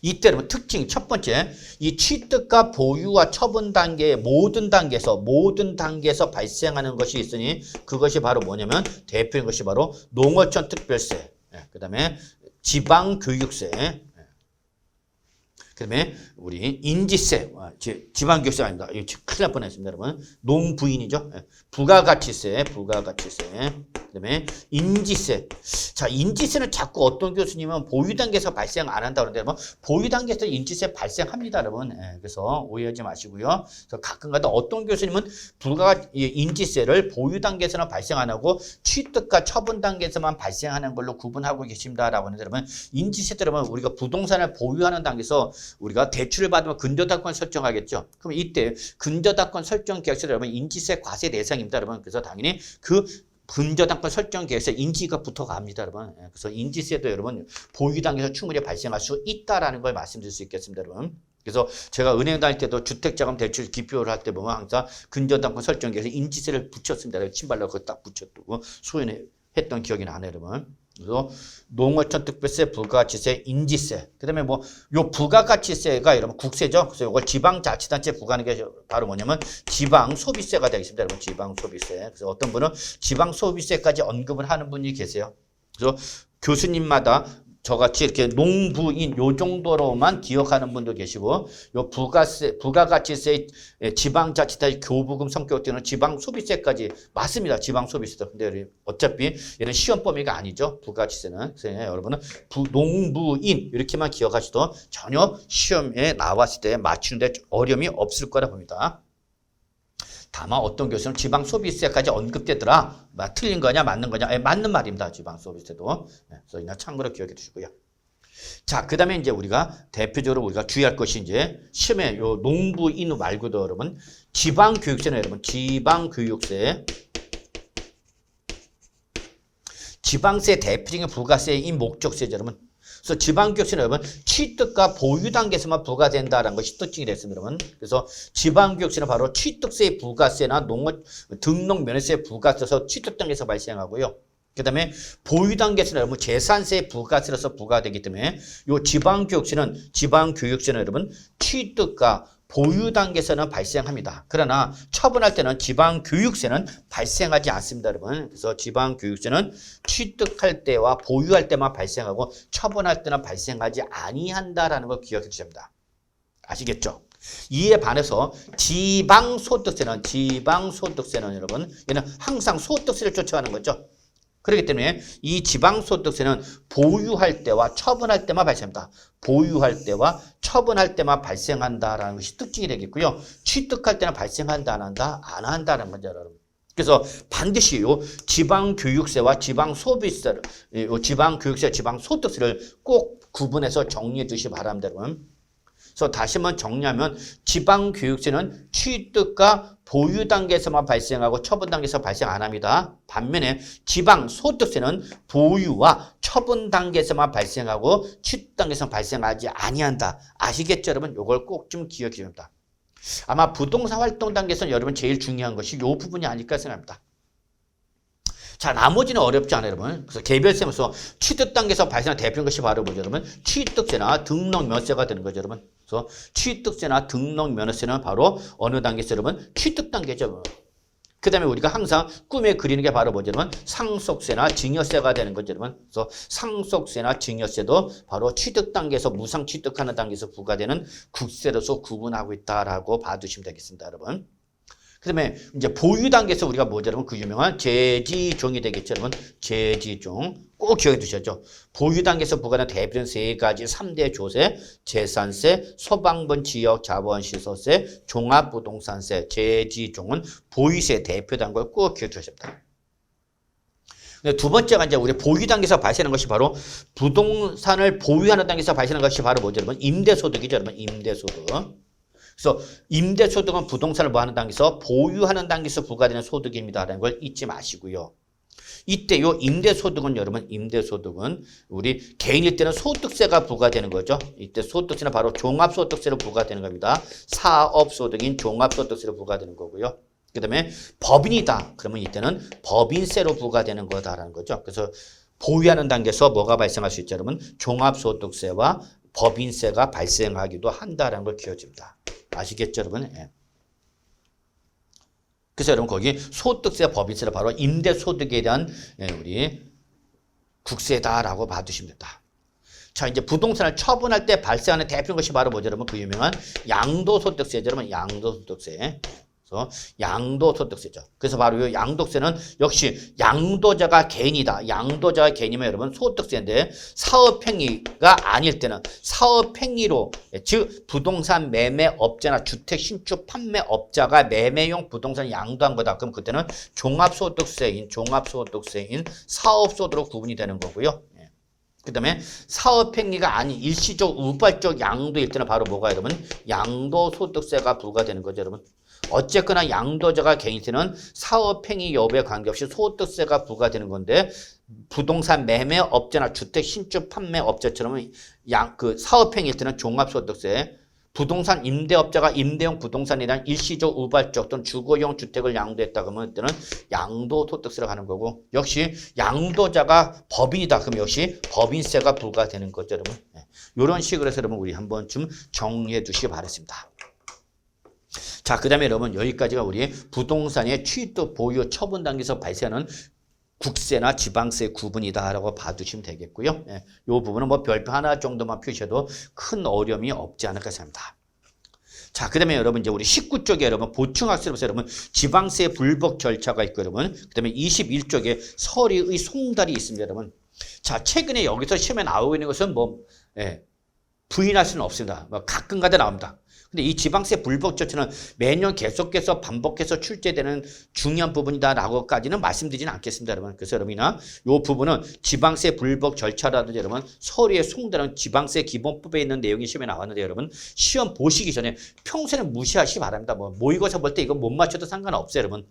이때 여러분 특징 첫 번째, 이 취득과 보유와 처분 단계의 모든 단계에서 발생하는 것이 있으니 그것이 바로 뭐냐면 대표인 것이 바로 농어촌 특별세, 그 다음에 지방교육세, 그 다음에 우리 인지세, 지방교육세 아닙니다. 이거 큰일 날 뻔했습니다, 여러분. 농부인이죠. 부가가치세, 그 다음에 인지세. 자, 인지세는 자꾸 어떤 교수님은 보유 단계에서 발생 안 한다 그러는데, 여러분, 보유 단계에서 인지세 발생합니다, 여러분. 그래서 오해하지 마시고요. 그래서 가끔가다 어떤 교수님은 인지세를 보유 단계에서는 발생 안 하고 취득과 처분 단계에서만 발생하는 걸로 구분하고 계십니다라고 하는데, 여러분, 인지세도 여러분 우리가 부동산을 보유하는 단계에서 우리가 대출을 받으면 근저당권 설정하겠죠. 그럼 이때 근저당권 설정 계획서 여러분 인지세 과세 대상입니다, 여러분. 그래서 당연히 그 근저당권 설정 계획서에 인지가 붙어갑니다, 여러분. 그래서 인지세도 여러분 보유 단계에서 충분히 발생할 수 있다라는 걸 말씀드릴 수 있겠습니다, 여러분. 그래서 제가 은행 다닐 때도 주택자금 대출 기표를 할 때 보면 항상 근저당권 설정기에서 인지세를 붙였습니다. 침발로 그거 딱 붙였고 소연했던 기억이 나네요, 여러분. 그래서 농어촌 특별세, 부가가치세, 인지세. 그다음에 뭐 요 부가가치세가 여러분 국세죠. 그래서 이걸 지방자치단체에 부과하는 게 바로 뭐냐면 지방소비세가 되겠습니다, 여러분. 지방소비세. 그래서 어떤 분은 지방소비세까지 언급을 하는 분이 계세요. 그래서 교수님마다 저같이 이렇게 농부인 요 정도로만 기억하는 분도 계시고, 요 부가가치세, 지방자치단체 교부금 성격 때는 지방소비세까지 맞습니다. 지방소비세도. 근데 어차피 얘는 시험 범위가 아니죠. 부가가치세는. 그래서 여러분은 농부인 이렇게만 기억하셔도 전혀 시험에 나왔을 때 맞추는데 어려움이 없을 거라 봅니다. 다만 어떤 교수는 지방소비세까지 언급되더라. 틀린 거냐 맞는 거냐. 맞는 말입니다. 지방소비세도. 그래서 그냥 참고로 기억해 두시고요. 자, 그 다음에 이제 우리가 대표적으로 우리가 주의할 것이 이제 시험에 요 농부인후 말고도 여러분 지방교육세는 여러분 지방교육세, 지방세 대표적인 부가세인 목적세죠, 여러분. 그래서 지방교육세는 여러분 취득과 보유 단계에서만 부과된다라는 것이 특징이 됐습니다, 여러분. 그래서 지방교육세는 바로 취득세 부가세나 등록 면허세 부가세에서 취득 단계에서 발생하고요. 그 다음에 보유 단계에서는 여러분 재산세 부가세로서 부과되기 때문에 이 지방교육세는 여러분 취득과 보유 단계에서는 발생합니다. 그러나 처분할 때는 지방교육세는 발생하지 않습니다, 여러분. 그래서 지방교육세는 취득할 때와 보유할 때만 발생하고 처분할 때는 발생하지 아니한다라는 걸 기억해 주셔야 합니다. 아시겠죠? 이에 반해서 지방소득세는 여러분 얘는 항상 소득세를 쫓아가는 거죠. 그렇기 때문에 이 지방소득세는 보유할 때와 처분할 때만 발생합니다. 보유할 때와 처분할 때만 발생한다라는 것이 특징이 되겠고요. 취득할 때는 발생한다, 안 한다? 안 한다는 거죠, 여러분. 그래서 반드시 요 지방교육세와 지방소비세를, 지방교육세, 지방소득세를 꼭 구분해서 정리해 주시기 바랍니다, 여러분. 그래서 다시 한번 정리하면 지방교육세는 취득과 보유 단계에서만 발생하고 처분 단계에서 발생 안 합니다. 반면에 지방소득세는 보유와 처분 단계에서만 발생하고 취득 단계에서 발생하지 아니한다. 아시겠죠, 여러분? 이걸 꼭 좀 기억해 줍니다 아마 부동산 활동 단계에서는 여러분 제일 중요한 것이 이 부분이 아닐까 생각합니다. 자, 나머지는 어렵지 않아요, 여러분. 그래서 개별세면서 취득 단계에서 발생한 대표적인 것이 바로 뭐죠, 여러분? 취득세나 등록면허세가 되는 거죠, 여러분. 그래서 취득세나 등록면허세는 바로 어느 단계에서 여러분? 취득 단계죠. 그 다음에 우리가 항상 꿈에 그리는 게 바로 뭐죠, 여러분? 상속세나 증여세가 되는 거죠, 여러분. 그래서 상속세나 증여세도 바로 취득 단계에서 무상 취득하는 단계에서 부과되는 국세로서 구분하고 있다라고 봐두시면 되겠습니다, 여러분. 그 다음에 이제 보유 단계에서 우리가 뭐죠, 여러분? 그 유명한 제지종이 되겠죠, 여러분? 제지종. 꼭 기억해 두셔야죠. 보유 단계에서 부과하는 대표적인 세 가지 3대 조세, 재산세, 소방분 지역 자본시설세, 종합부동산세, 제지종은 보유세 대표단 걸 꼭 기억해 두셔야 됩니다. 두 번째가 이제 우리 보유 단계에서 발생하는 것이 바로 부동산을 보유하는 단계에서 발생하는 것이 바로 뭐죠, 여러분? 임대소득이죠, 여러분? 임대소득. 그래서 임대소득은 부동산을 뭐하는 단계에서 보유하는 단계에서 부과되는 소득입니다라는 걸 잊지 마시고요. 이때 요 임대소득은 여러분 임대소득은 우리 개인일 때는 소득세가 부과되는 거죠. 이때 소득세는 바로 종합소득세로 부과되는 겁니다. 사업소득인 종합소득세로 부과되는 거고요. 그 다음에 법인이다. 그러면 이때는 법인세로 부과되는 거다라는 거죠. 그래서 보유하는 단계에서 뭐가 발생할 수 있죠, 여러분? 종합소득세와 법인세가 발생하기도 한다라는 걸 기억해줍니다. 아시겠죠, 여러분? 예. 그래서 여러분 거기 소득세, 법인세를 바로 임대소득에 대한 우리 국세다라고 봐두시면 됩니다. 자, 이제 부동산을 처분할 때 발생하는 대표적인 것이 바로 뭐죠, 여러분? 그 유명한 양도소득세죠, 여러분. 양도소득세. 그래서 양도소득세죠. 그래서 바로 이 양도세는 역시 양도자가 개인이다. 양도자가 개인이면 여러분 소득세인데 사업행위가 아닐 때는 사업행위로 즉 부동산 매매업자나 주택 신축 판매업자가 매매용 부동산을 양도한 거다. 그럼 그때는 종합소득세인 사업소득으로 구분이 되는 거고요. 그 다음에 사업행위가 아닌 일시적 우발적 양도일 때는 바로 뭐가 여러분? 양도소득세가 부과되는 거죠, 여러분. 어쨌거나 양도자가 개인세는 사업행위 여부에 관계없이 소득세가 부과되는 건데 부동산 매매업자나 주택 신축 판매업자처럼 그 사업행위일 때는 종합소득세, 부동산 임대업자가 임대용 부동산에 대한 일시적 우발적 또는 주거용 주택을 양도했다 그러면 그때는 양도소득세로 가는 거고 역시 양도자가 법인이다 그러면 역시 법인세가 부과되는 거죠 여러분. 이런 식으로 해서 여러분 우리 한번 좀 정리해 두시기 바랍니다. 자, 그 다음에 여러분 여기까지가 우리 부동산의 취득 보유 처분 단계에서 발생하는 국세나 지방세 구분이다라고 봐두시면 되겠고요. 이 부분은 뭐 별표 하나 정도만 표시해도 큰 어려움이 없지 않을까 생각합니다. 자, 그 다음에 여러분 이제 우리 19쪽에 여러분 보충학습을 보세요. 여러분 지방세 불복 절차가 있고 여러분 그 다음에 21쪽에 서류의 송달이 있습니다. 여러분. 자, 최근에 여기서 시험에 나오고 있는 것은 뭐 부인할 수는 없습니다. 뭐 가끔가다 나옵니다. 근데 이 지방세 불복 절차는 매년 계속해서 반복해서 출제되는 중요한 부분이다라고까지는 말씀드리지는 않겠습니다, 여러분. 그래서 여러분이나 이 부분은 지방세 불복 절차라든지 여러분 서류에 송달하는 지방세 기본법에 있는 내용이 시험에 나왔는데 여러분 시험 보시기 전에 평소에는 무시하시기 바랍니다. 뭐 모의고사 볼 때 이거 못 맞춰도 상관없어요, 여러분.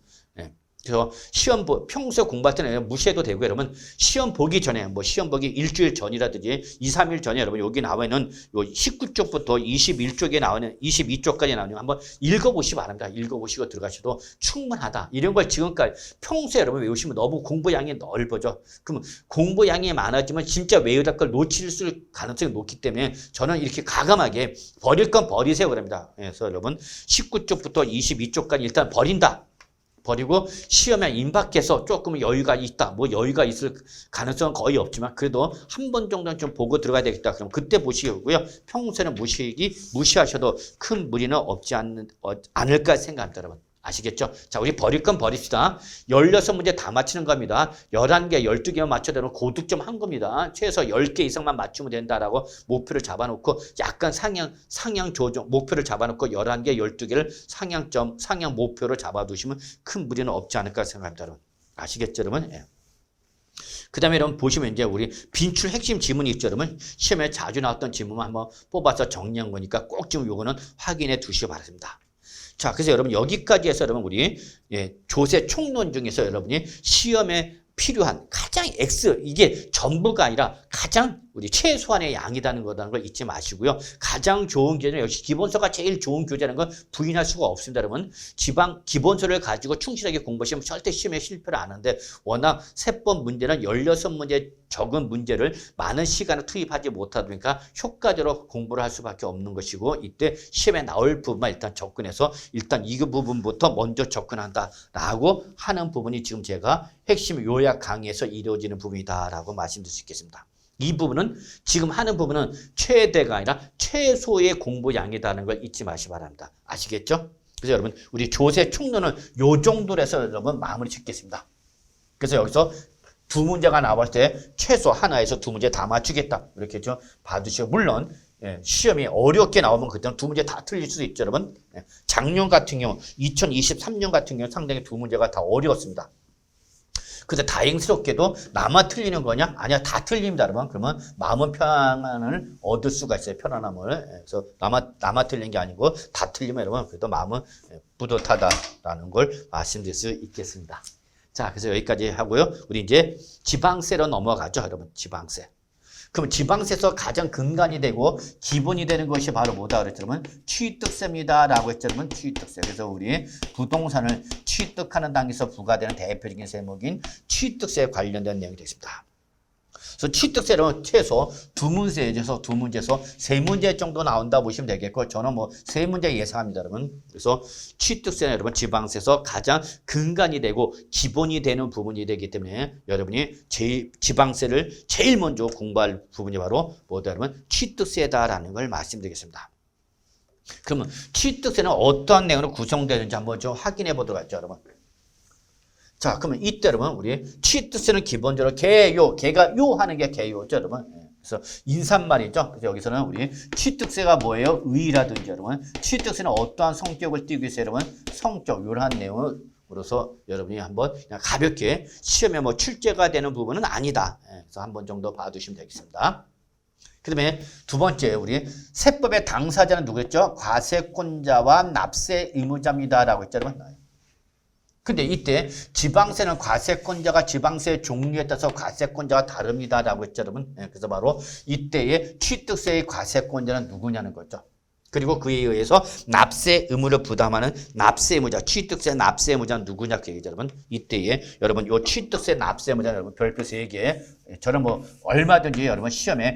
그래서 시험 평소에 공부할 때는 무시해도 되고 여러분 시험 보기 전에 뭐 시험 보기 일주일 전이라든지 2, 3일 전에 여러분 여기 나와 있는 요 19쪽부터 21쪽에 나오는 22쪽까지 나오는 한번 읽어보시기 바랍니다. 읽어보시고 들어가셔도 충분하다. 이런 걸 지금까지 평소에 여러분 외우시면 너무 공부량이 넓어져. 그러면 공부량이 많아지면 진짜 외우다 걸 놓칠 가능성이 높기 때문에 저는 이렇게 과감하게 버릴 건 버리세요 그럽니다. 그래서 여러분 19쪽부터 22쪽까지 일단 버린다. 버리고 시험에 임박해서 조금 여유가 있다. 뭐 여유가 있을 가능성은 거의 없지만 그래도 한 번 정도는 좀 보고 들어가야 되겠다. 그럼 그때 보시고요. 평소에는 무시하셔도 큰 무리는 없지 않을까 생각합니다. 여러분. 아시겠죠? 자, 우리 버릴 건 버립시다. 16문제 다 맞히는 겁니다. 11개, 12개만 맞춰야 되는 고득점 한 겁니다. 최소 10개 이상만 맞추면 된다라고 목표를 잡아놓고 약간 상향 조정, 목표를 잡아놓고 11개, 12개를 상향 목표를 잡아두시면 큰 무리는 없지 않을까 생각합니다. 여러분. 아시겠죠, 여러분? 예. 그 다음에 여러분 보시면 이제 우리 빈출 핵심 지문이 있죠, 여러분. 시험에 자주 나왔던 지문만 한번 뽑아서 정리한 거니까 꼭 지금 요거는 확인해 두시기 바랍니다. 자, 그래서 여러분 여기까지 해서 여러분 우리 조세 총론 중에서 여러분이 시험에 필요한 가장 이게 전부가 아니라 가장 우리 최소한의 양이라는 거라는 걸 잊지 마시고요. 가장 좋은 교재는 역시 기본서가 제일 좋은 교재라는 건 부인할 수가 없습니다, 여러분. 기본서를 가지고 충실하게 공부하시면 절대 시험에 실패를 안 하는데 워낙 세법 문제는 16문제 적은 문제를 많은 시간을 투입하지 못하다 보니까 효과적으로 공부를 할 수밖에 없는 것이고 이때 시험에 나올 부분만 일단 접근해서 일단 이 부분부터 먼저 접근한다라고 하는 부분이 지금 제가 핵심 요약 강의에서 이루어지는 부분이다라고 말씀드릴 수 있겠습니다. 이 부분은 지금 하는 부분은 최대가 아니라 최소의 공부 양이라는 걸 잊지 마시기 바랍니다. 아시겠죠? 그래서 여러분 우리 조세 총론은 요 정도로 해서 여러분 마무리 짓겠습니다. 그래서 여기서 두 문제가 나왔을 때 최소 하나에서 두 문제 다 맞추겠다. 이렇게 좀 봐두시고 물론 시험이 어렵게 나오면 그때는 두 문제 다 틀릴 수도 있죠, 여러분. 작년 같은 경우 2023년 같은 경우 상당히 두 문제가 다 어려웠습니다. 근데 다행스럽게도 나만 틀리는 거냐? 아니야, 다 틀립니다, 여러분. 그러면 마음은 평안을 얻을 수가 있어요, 편안함을. 그래서 나만 틀린 게 아니고 다 틀리면 여러분 그래도 마음은 뿌듯하다라는 걸 말씀드릴 수 있겠습니다. 자, 그래서 여기까지 하고요. 우리 이제 지방세로 넘어가죠, 여러분. 지방세. 그럼 지방세에서 가장 근간이 되고 기본이 되는 것이 바로 뭐다 그랬더니 취득세입니다라고 했죠. 여러분 취득세. 그래서 우리 부동산을 취득하는 단계에서 부과되는 대표적인 세목인 취득세에 관련된 내용이 되겠습니다. 그래서 취득세는 최소 두 문제에서 세 문제 정도 나온다 보시면 되겠고 저는 뭐 세 문제 예상합니다, 여러분. 그래서 취득세는 여러분 지방세에서 가장 근간이 되고 기본이 되는 부분이 되기 때문에 여러분이 지방세를 제일 먼저 공부할 부분이 바로 뭐다, 여러분? 취득세다라는 걸 말씀드리겠습니다. 그러면 취득세는 어떠한 내용으로 구성되는지 한번 좀 확인해 보도록 하죠, 여러분. 자, 그러면 이때 여러분 우리 취득세는 기본적으로 개가 요 하는 게 개요죠, 여러분. 그래서 인사말이죠. 그래서 여기서는 우리 취득세가 뭐예요? 의라든지 여러분 취득세는 어떠한 성격을 띠기 위해서 여러분 성격 이러한 내용으로서 여러분이 한번 그냥 가볍게 시험에 뭐 출제가 되는 부분은 아니다. 그래서 한 번 정도 봐두시면 되겠습니다. 그 다음에 두 번째 우리 세법의 당사자는 누구였죠? 과세권자와 납세 의무자입니다라고 했죠, 여러분. 근데 이때 지방세는 과세권자가 지방세 종류에 따라서 과세권자가 다릅니다라고 했죠, 여러분. 그래서 바로 이때의 취득세의 과세권자는 누구냐는 거죠. 그리고 그에 의해서 납세 의무를 부담하는 납세 의무자, 취득세 납세 의무자는 누구냐 그 얘기죠, 여러분. 이때에 여러분 요 취득세 납세 의무자 여러분 별표 3개. 저는 뭐 얼마든지 여러분 시험에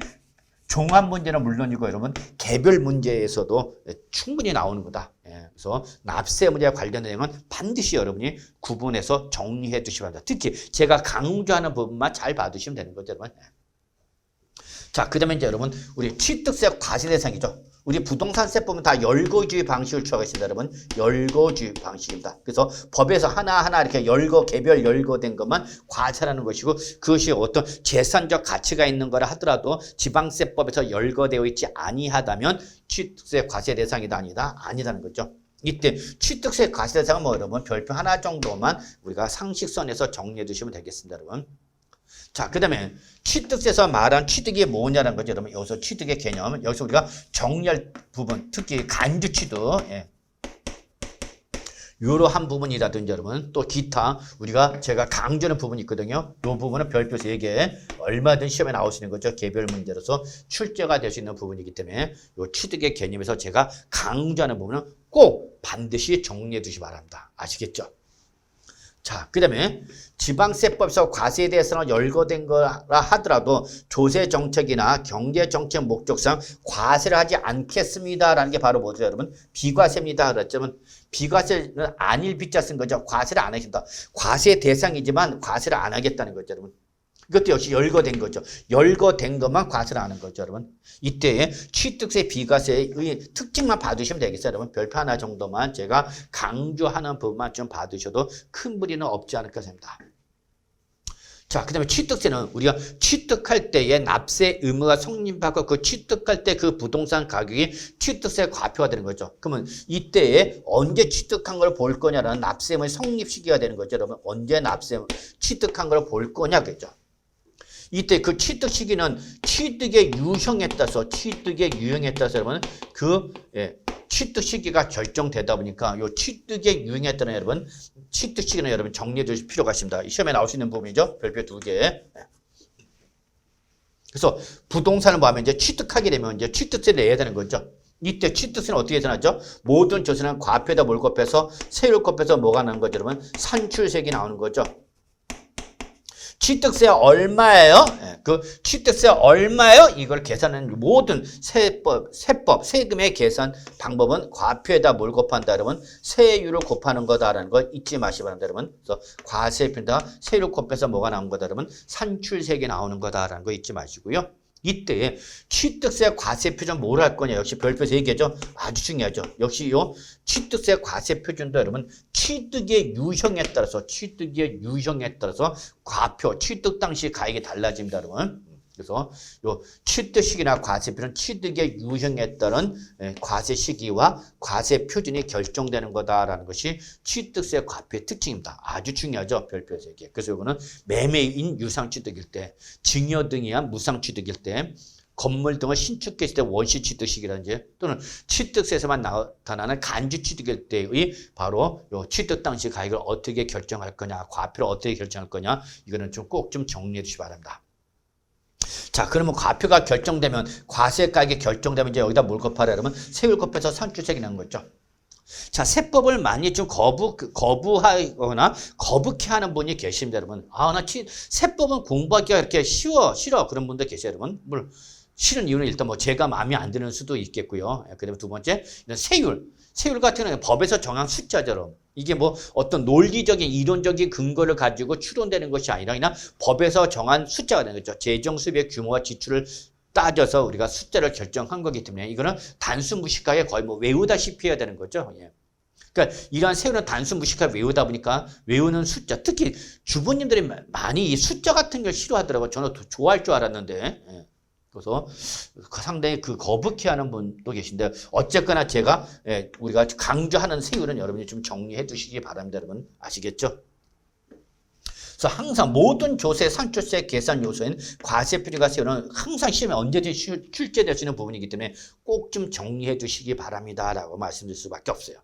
종합 문제는 물론이고 여러분 개별 문제에서도 충분히 나오는 거다. 그래서 납세 문제와 관련된 내용은 반드시 여러분이 구분해서 정리해 두시기 바랍니다. 특히 제가 강조하는 부분만 잘 봐두시면 되는 거죠, 여러분. 자, 그 다음에 이제 여러분 우리 취득세 과세 대상이죠. 우리 부동산세 보면 다 열거주의 방식을 취하겠습니다, 여러분. 열거주의 방식입니다. 그래서 법에서 하나하나 이렇게 개별 열거된 것만 과세라는 것이고 그것이 어떤 재산적 가치가 있는 거라 하더라도 지방세법에서 열거되어 있지 아니하다면 취득세 과세 대상이다 아니다는 거죠. 이때 취득세 과세 대상은 뭐 여러분 별표 하나 정도만 우리가 상식선에서 정리해 두시면 되겠습니다, 여러분. 자, 그 다음에 취득세에서 말한 취득이 뭐냐는 거죠, 여러분. 여기서 취득의 개념, 여기서 우리가 정리할 부분, 특히 간주 취득, 이러한 부분이라든지 여러분, 또 기타 우리가 제가 강조하는 부분이 있거든요. 이 부분은 별표 3개 얼마든지 시험에 나올 수 있는 거죠. 개별 문제로서 출제가 될 수 있는 부분이기 때문에 이 취득의 개념에서 제가 강조하는 부분은 꼭 반드시 정리해 두시기 바랍니다. 아시겠죠? 자, 그 다음에 지방세법에서 과세에 대해서는 열거된 거라 하더라도 조세정책이나 경제정책 목적상 과세를 하지 않겠습니다라는 게 바로 뭐죠, 여러분? 비과세입니다. 그랬지만 비과세는 아닐 비자 쓴 거죠. 과세를 안 하신다. 과세 대상이지만 과세를 안 하겠다는 거죠, 여러분. 이것도 역시 열거된 거죠. 열거된 것만 과세를 하는 거죠, 여러분. 이때 취득세 비과세의 특징만 봐두시면 되겠어요, 여러분. 별표 하나 정도만 제가 강조하는 부분만 좀 봐두셔도 큰 무리는 없지 않을까 생각합니다. 자, 그 다음에 취득세는 우리가 취득할 때에 납세 의무가 성립하고 그 취득할 때 그 부동산 가격이 취득세 과표가 되는 거죠. 그러면 이때에 언제 취득한 걸 볼 거냐라는 납세 의무의 성립 시기가 되는 거죠, 여러분. 언제 취득한 걸 볼 거냐, 그죠. 이때 그 취득 시기는 취득의 유형에 따라서 여러분 취득 시기가 결정되다 보니까 요 취득의 유형에 따라 여러분 취득 시기는 여러분 정리해 두실 필요가 있습니다. 시험에 나올 수 있는 부분이죠. 별표 2개. 그래서 부동산을 보면 이제 취득하게 되면 이제 취득세를 내야 되는 거죠. 이때 취득세는 어떻게 계산하죠? 모든 조세는 과표에다 뭘 곱해서 세율 곱해서 뭐가 나는 거죠, 여러분? 산출세액이 나오는 거죠. 취득세 얼마예요? 그 취득세 얼마예요? 이걸 계산하는 모든 세금의 계산 방법은 과표에다 뭘 곱한다, 여러분? 세율을 곱하는 거다라는 걸 잊지 마시기 바랍니다, 여러분. 그래서 과세표에다 세율을 곱해서 뭐가 나온 거다, 여러분? 산출세액이 나오는 거다라는 거 잊지 마시고요. 이때 취득세 과세 표준 뭘 할 거냐? 역시 별표 3개죠. 아주 중요하죠. 역시 요 취득세 과세 표준도 여러분 취득의 유형에 따라서 과표 취득 당시 가액이 달라집니다, 여러분. 그래서 요 취득 시기나 과세표는 취득의 유형에 따른 과세 시기와 과세 표준이 결정되는 거다라는 것이 취득세 과표의 특징입니다. 아주 중요하죠. 별표 3개. 그래서 이거는 매매인 유상취득일 때, 증여 등에 의한 무상취득일 때, 건물 등을 신축했을 때 원시취득식이라든지 또는 취득세에서만 나타나는 간주취득일 때의 바로 요 취득 당시 가액을 어떻게 결정할 거냐, 과표를 어떻게 결정할 거냐, 이거는 좀 꼭 좀 정리해 주시기 바랍니다. 자, 그러면 과표가 결정되면 과세가액이 결정되면 이제 여기다 뭘 곱하라 그러면 세율 곱해서 산출세액이 나는 거죠. 자, 세법을 많이 좀 거부하거나 거북해 하는 분이 계십니다, 여러분. 아, 나 세법은 공부하기가 이렇게 싫어 그런 분들 계세요, 여러분. 물 싫은 이유는 일단 뭐 제가 마음에 안 드는 수도 있겠고요. 그다음에 두 번째, 세율 같은 경우는 법에서 정한 숫자처럼 이게 뭐 어떤 논리적인 이론적인 근거를 가지고 추론되는 것이 아니라 그냥 법에서 정한 숫자가 되는 거죠. 재정 수입의 규모와 지출을 따져서 우리가 숫자를 결정한 거기 때문에 이거는 단순 무식하게 거의 뭐 외우다시피 해야 되는 거죠. 예. 그러니까 이러한 세율은 단순 무식하게 외우다 보니까 외우는 숫자, 특히 주부님들이 많이 이 숫자 같은 걸 싫어하더라고요. 저는 좋아할 줄 알았는데. 예. 그래서 상당히 그 거북해하는 분도 계신데 어쨌거나 제가 우리가 강조하는 세율은 여러분이 좀 정리해 두시기 바랍니다. 여러분 아시겠죠? 그래서 항상 모든 조세 산출세 계산 요소인 과세표준과 세율은 항상 시험에 언제든지 출제될 수 있는 부분이기 때문에 꼭 좀 정리해 두시기 바랍니다 라고 말씀드릴 수밖에 없어요.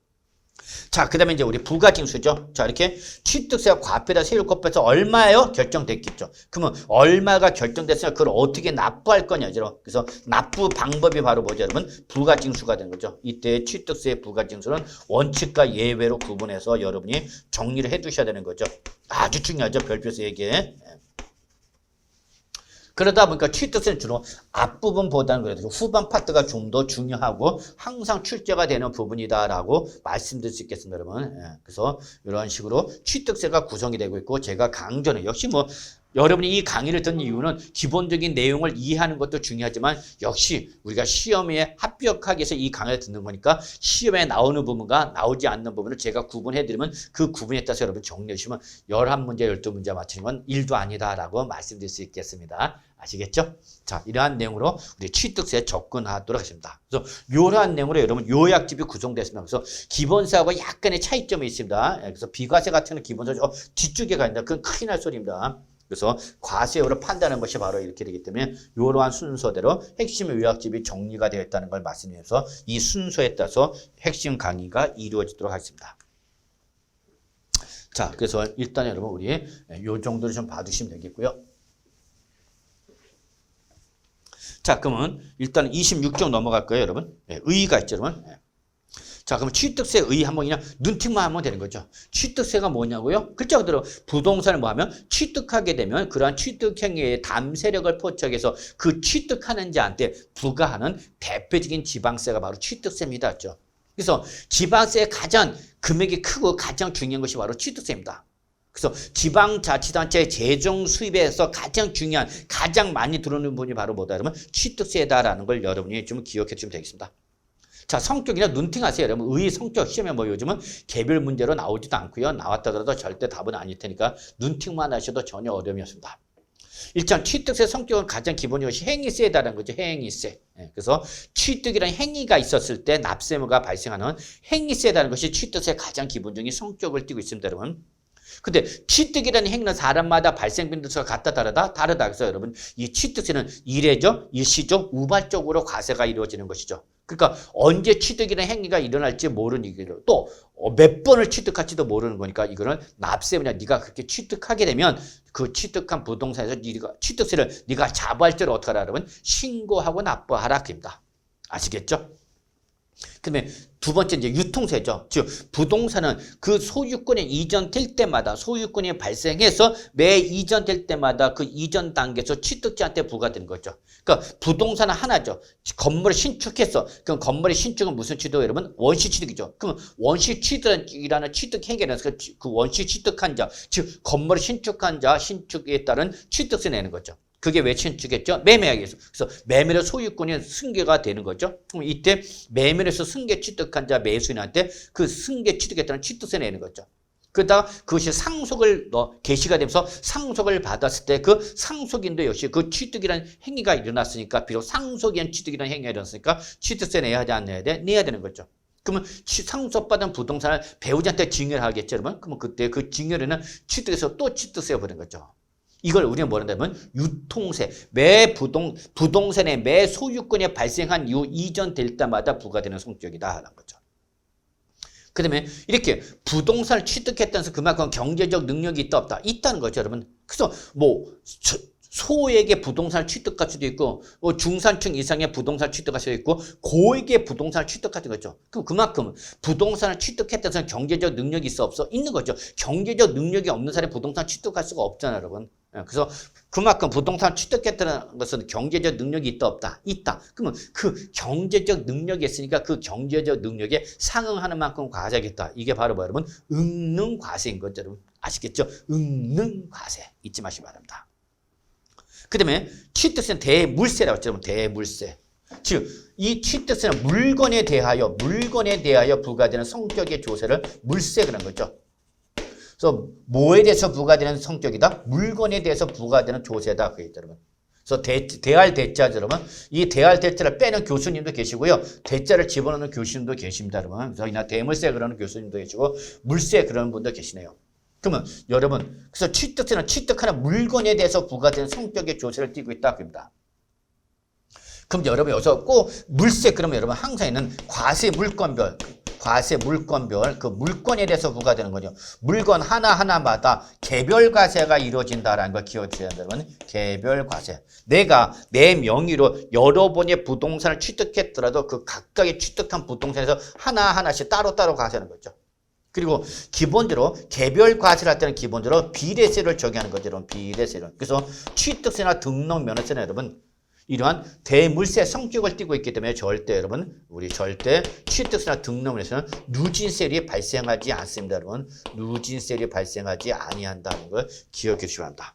자, 그 다음에 이제 우리 부가징수죠. 자, 이렇게 취득세가 과표에다 세율 곱해서 얼마예요? 결정됐겠죠. 그러면 얼마가 결정됐으면 그걸 어떻게 납부할 거냐죠. 그래서 납부 방법이 바로 뭐죠, 여러분? 부가징수가 되는 거죠. 이때 취득세의 부가징수는 원칙과 예외로 구분해서 여러분이 정리를 해 두셔야 되는 거죠. 아주 중요하죠. 별표에서 얘기해. 그러다 보니까 취득세는 주로 앞부분보다는 그래도 후반 파트가 좀 더 중요하고 항상 출제가 되는 부분이다라고 말씀드릴 수 있겠습니다, 여러분. 그래서 이런 식으로 취득세가 구성이 되고 있고 제가 강조는 역시 뭐 여러분이 이 강의를 듣는 이유는 기본적인 내용을 이해하는 것도 중요하지만 역시 우리가 시험에 합격하기 위해서 이 강의를 듣는 거니까 시험에 나오는 부분과 나오지 않는 부분을 제가 구분해드리면 그 구분에 따라서 여러분 정리해 주시면 11문제, 12문제 맞추는 건 1도 아니다라고 말씀드릴 수 있겠습니다. 아시겠죠? 자, 이러한 내용으로 우리 취득세에 접근하도록 하겠습니다. 그래서 이러한 내용으로 여러분 요약집이 구성됐습니다. 그래서 기본세하고 약간의 차이점이 있습니다. 그래서 비과세 같은 경우는 기본세 뒤쪽에 가 있는다. 그건 큰일 날 소리입니다. 그래서 과세율을 판단하는 것이 바로 이렇게 되기 때문에 이러한 순서대로 핵심 요약집이 정리가 되어 있다는 걸 말씀드리면서 이 순서에 따라서 핵심 강의가 이루어지도록 하겠습니다. 자, 그래서 일단 여러분 우리 요 정도를 좀 봐두시면 되겠고요. 자, 그러면 일단 26쪽 넘어갈 거예요, 여러분. 의의가 있죠, 여러분. 자, 그럼 취득세 의 한번 그냥 눈팅만 하면 되는 거죠. 취득세가 뭐냐고요? 글자 그대로 부동산을 뭐 하면 취득하게 되면 그러한 취득행위의 담세력을 포착해서 그 취득하는 자한테 부과하는 대표적인 지방세가 바로 취득세입니다. 그래서 지방세의 가장 금액이 크고 가장 중요한 것이 바로 취득세입니다. 그래서 지방자치단체의 재정 수입에서 가장 중요한, 가장 많이 들어오는 부분이 바로 뭐다 그러면 취득세다라는 걸 여러분이 좀 기억해 주시면 되겠습니다. 자, 성격이나 눈팅하세요. 여러분, 의 성격 시험에 뭐 요즘은 개별 문제로 나오지도 않고요. 나왔다 그래도 절대 답은 아닐 테니까 눈팅만 하셔도 전혀 어려움이 없습니다. 일단 취득세 성격은 가장 기본인 것이 행위세다라는 거죠. 행위세. 그래서 취득이라는 행위가 있었을 때 납세무가 발생하는 행위세다는 것이 취득세의 가장 기본적인 성격을 띠고 있습니다, 여러분. 근데 취득이라는 행위는 사람마다 발생 빈도수가 같다 다르다? 다르다. 그래서 여러분 이 취득세는 일회적, 일시적, 우발적으로 과세가 이루어지는 것이죠. 그러니까 언제 취득이라는 행위가 일어날지 모르는 거예요. 또 몇 번을 취득할지도 모르는 거니까 이거는 납세무냐. 네가 그렇게 취득하게 되면 그 취득한 부동산에서 네가 취득세를 네가 자부할 때를 어떻게 하라 그러면 신고하고 납부하라 그럽니다. 아시겠죠? 그다음에 두 번째 이제 유통세죠. 즉 부동산은 그 소유권이 이전될 때마다 소유권이 발생해서 매 이전될 때마다 그 이전 단계에서 취득자한테 부과되는 거죠. 그러니까 부동산은 하나죠. 건물을 신축했어. 그럼 건물의 신축은 무슨 취득이에요, 여러분? 원시 취득이죠. 그럼 원시 취득이라는 취득 행위는 그 원시 취득한 자, 즉 건물을 신축한 자 신축에 따른 취득세 내는 거죠. 그게 왜 신축했죠? 매매하기 위해서. 그래서 매매로 소유권이 승계가 되는 거죠. 그럼 이때 매매에서 승계 취득한 자 매수인한테 그 승계 취득했다는 취득세 내는 거죠. 그러다가 그것이 상속을 개시가 되면서 상속을 받았을 때 그 상속인도 역시 그 취득이라는 행위가 일어났으니까 비록 상속인 취득이라는 행위가 일어났으니까 취득세 내야 하지 않아야 돼? 내야 되는 거죠. 그러면 상속받은 부동산을 배우자한테 증여를 하겠죠, 여러분? 그러면 그때 그 증여료는 취득해서 또 취득세가 버는 거죠. 이걸 우리는 뭐라 하냐면 유통세, 매 부동산의 매 소유권이 발생한 이후 이전될 때마다 부과되는 성격이다라는 거죠. 그 다음에 이렇게 부동산을 취득했다는 것은 그만큼 경제적 능력이 있다 없다? 있다는 거죠, 여러분. 그래서 뭐 소액의 부동산을 취득할 수도 있고 중산층 이상의 부동산을 취득할 수도 있고 고액의 부동산을 취득할 수도 있죠. 그럼 그만큼 부동산을 취득했다는 것은 경제적 능력이 있어 없어? 있는 거죠. 경제적 능력이 없는 사람이 부동산을 취득할 수가 없잖아요, 여러분. 그래서 그만큼 부동산을 취득했다는 것은 경제적 능력이 있다 없다? 있다. 그러면 그 경제적 능력이 있으니까 그 경제적 능력에 상응하는 만큼 과세하겠다. 이게 바로 뭐 여러분 응능과세인 거죠, 여러분. 아시겠죠? 응능과세 잊지 마시기 바랍니다. 그 다음에 취득세는 대물세라고 했죠, 여러분. 대물세. 즉 이 취득세는 물건에 대하여 부과되는 성격의 조세를 물세 그런 거죠. 그래서 뭐에 대해서 부과되는 성격이다? 물건에 대해서 부과되는 조세다. 그게 있죠, 여러분. 그래서 대할 대자, 여러분. 이 대할 대자를 빼는 교수님도 계시고요. 대자를 집어넣는 교수님도 계십니다, 여러분. 그래서 이나 대물세 그러는 교수님도 계시고 물세 그러는 분도 계시네요. 그러면 여러분, 그래서 취득세는 취득하는 물건에 대해서 부과되는 성격의 조세를 띠고 있다. 그럽니다. 그럼 여러분 여기서 꼭 물세 그러면 여러분 항상 있는 과세 물건별 과세 물건별 그 물건에 대해서 부과되는 거죠. 물건 하나하나마다 개별 과세가 이루어진다라는 걸 기억해 주셔야 돼요. 여러분. 개별 과세. 내가 내 명의로 여러 번의 부동산을 취득했더라도 그 각각의 취득한 부동산에서 하나하나씩 따로따로 과세하는 거죠. 그리고 기본적으로 개별 과세를 할 때는 기본적으로 비례세를 적용하는 거죠. 여러분. 비례세를. 그래서 취득세나 등록 면허세는 여러분 이러한 대물세 성격을 띠고 있기 때문에 절대 여러분 우리 절대 취득세나 등록면에서는 누진세율이 발생하지 않습니다. 여러분. 누진세율이 발생하지 아니한다는 걸 기억해 주셔야 합니다.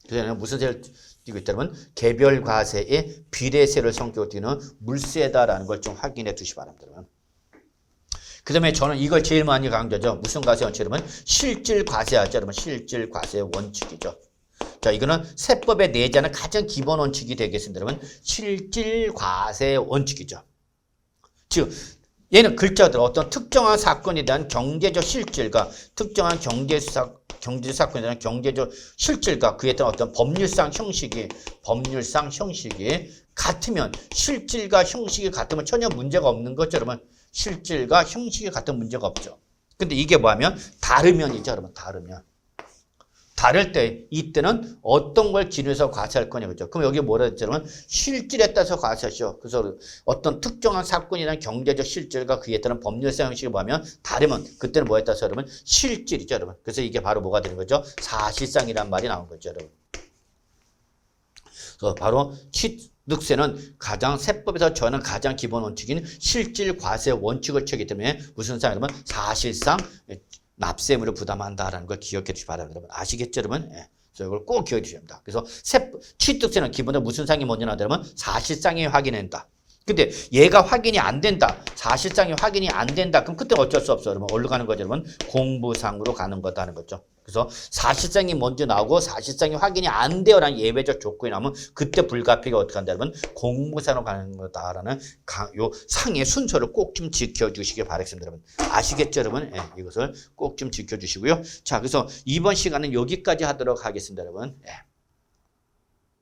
그래서 무슨 세를 띠고 있다 면 개별 과세의 비례세를 성격을 띠는 물세다라는 걸 좀 확인해 두시기 바랍니다. 여러분. 그 다음에 저는 이걸 제일 많이 강조하죠. 무슨 과세 원칙이냐면 실질 과세하죠. 여러분. 실질 과세 원칙이죠. 자, 이거는 세법에 내재하는 가장 기본 원칙이 되겠습니다. 여러분, 실질 과세 원칙이죠. 즉, 얘는 글자들 어떤 특정한 사건에 대한 경제적 실질과 특정한 경제적 사건에 대한 경제적 실질과 그에 따른 어떤 법률상 형식이 같으면 실질과 형식이 같으면 전혀 문제가 없는 거죠, 여러분. 실질과 형식이 같은 문제가 없죠. 근데 이게 뭐하면 다르면이죠, 여러분. 다를 때 이때는 어떤 걸 기준해서 과세할 거냐 그죠? 그럼 여기 뭐라 했냐면 실질에 따라서 과세하시오. 그래서 어떤 특정한 사건이나 경제적 실질과 그에 따른 법률상 형식이 뭐하면 다르면 그때는 뭐에 따라서 여러분 실질이죠, 여러분. 그래서 이게 바로 뭐가 되는 거죠? 사실상이란 말이 나온 거죠, 여러분. 그래서 바로 취득세는 가장 세법에서 저는 가장 기본 원칙인 실질 과세 원칙을 취하기 때문에 무슨 상 여러분 사실상 납세의무를 부담한다라는 걸 기억해 주시기 바랍니다. 여러분. 아시겠죠, 여러분? 예. 그래서 이걸 꼭 기억해 주셔야 합니다. 그래서 취득세는 기본적으로 무슨 상이 먼저 나오냐면 사실상이 확인한다. 근데 얘가 확인이 안 된다. 사실상이 확인이 안 된다. 그럼 그때 어쩔 수 없어요. 여러분. 어디로 가는 거죠, 여러분? 공부상으로 가는 거다는 거죠. 그래서 사실상이 먼저 나오고 사실상이 확인이 안 돼요라는 예외적 조건이 나오면 그때 불가피가 어떻게 한다, 여러분? 공부상으로 가는 거다라는 요 상의 순서를 꼭 좀 지켜주시길 바라겠습니다, 여러분. 아시겠죠, 여러분? 예, 이것을 꼭 좀 지켜주시고요. 자, 그래서 이번 시간은 여기까지 하도록 하겠습니다, 여러분. 예.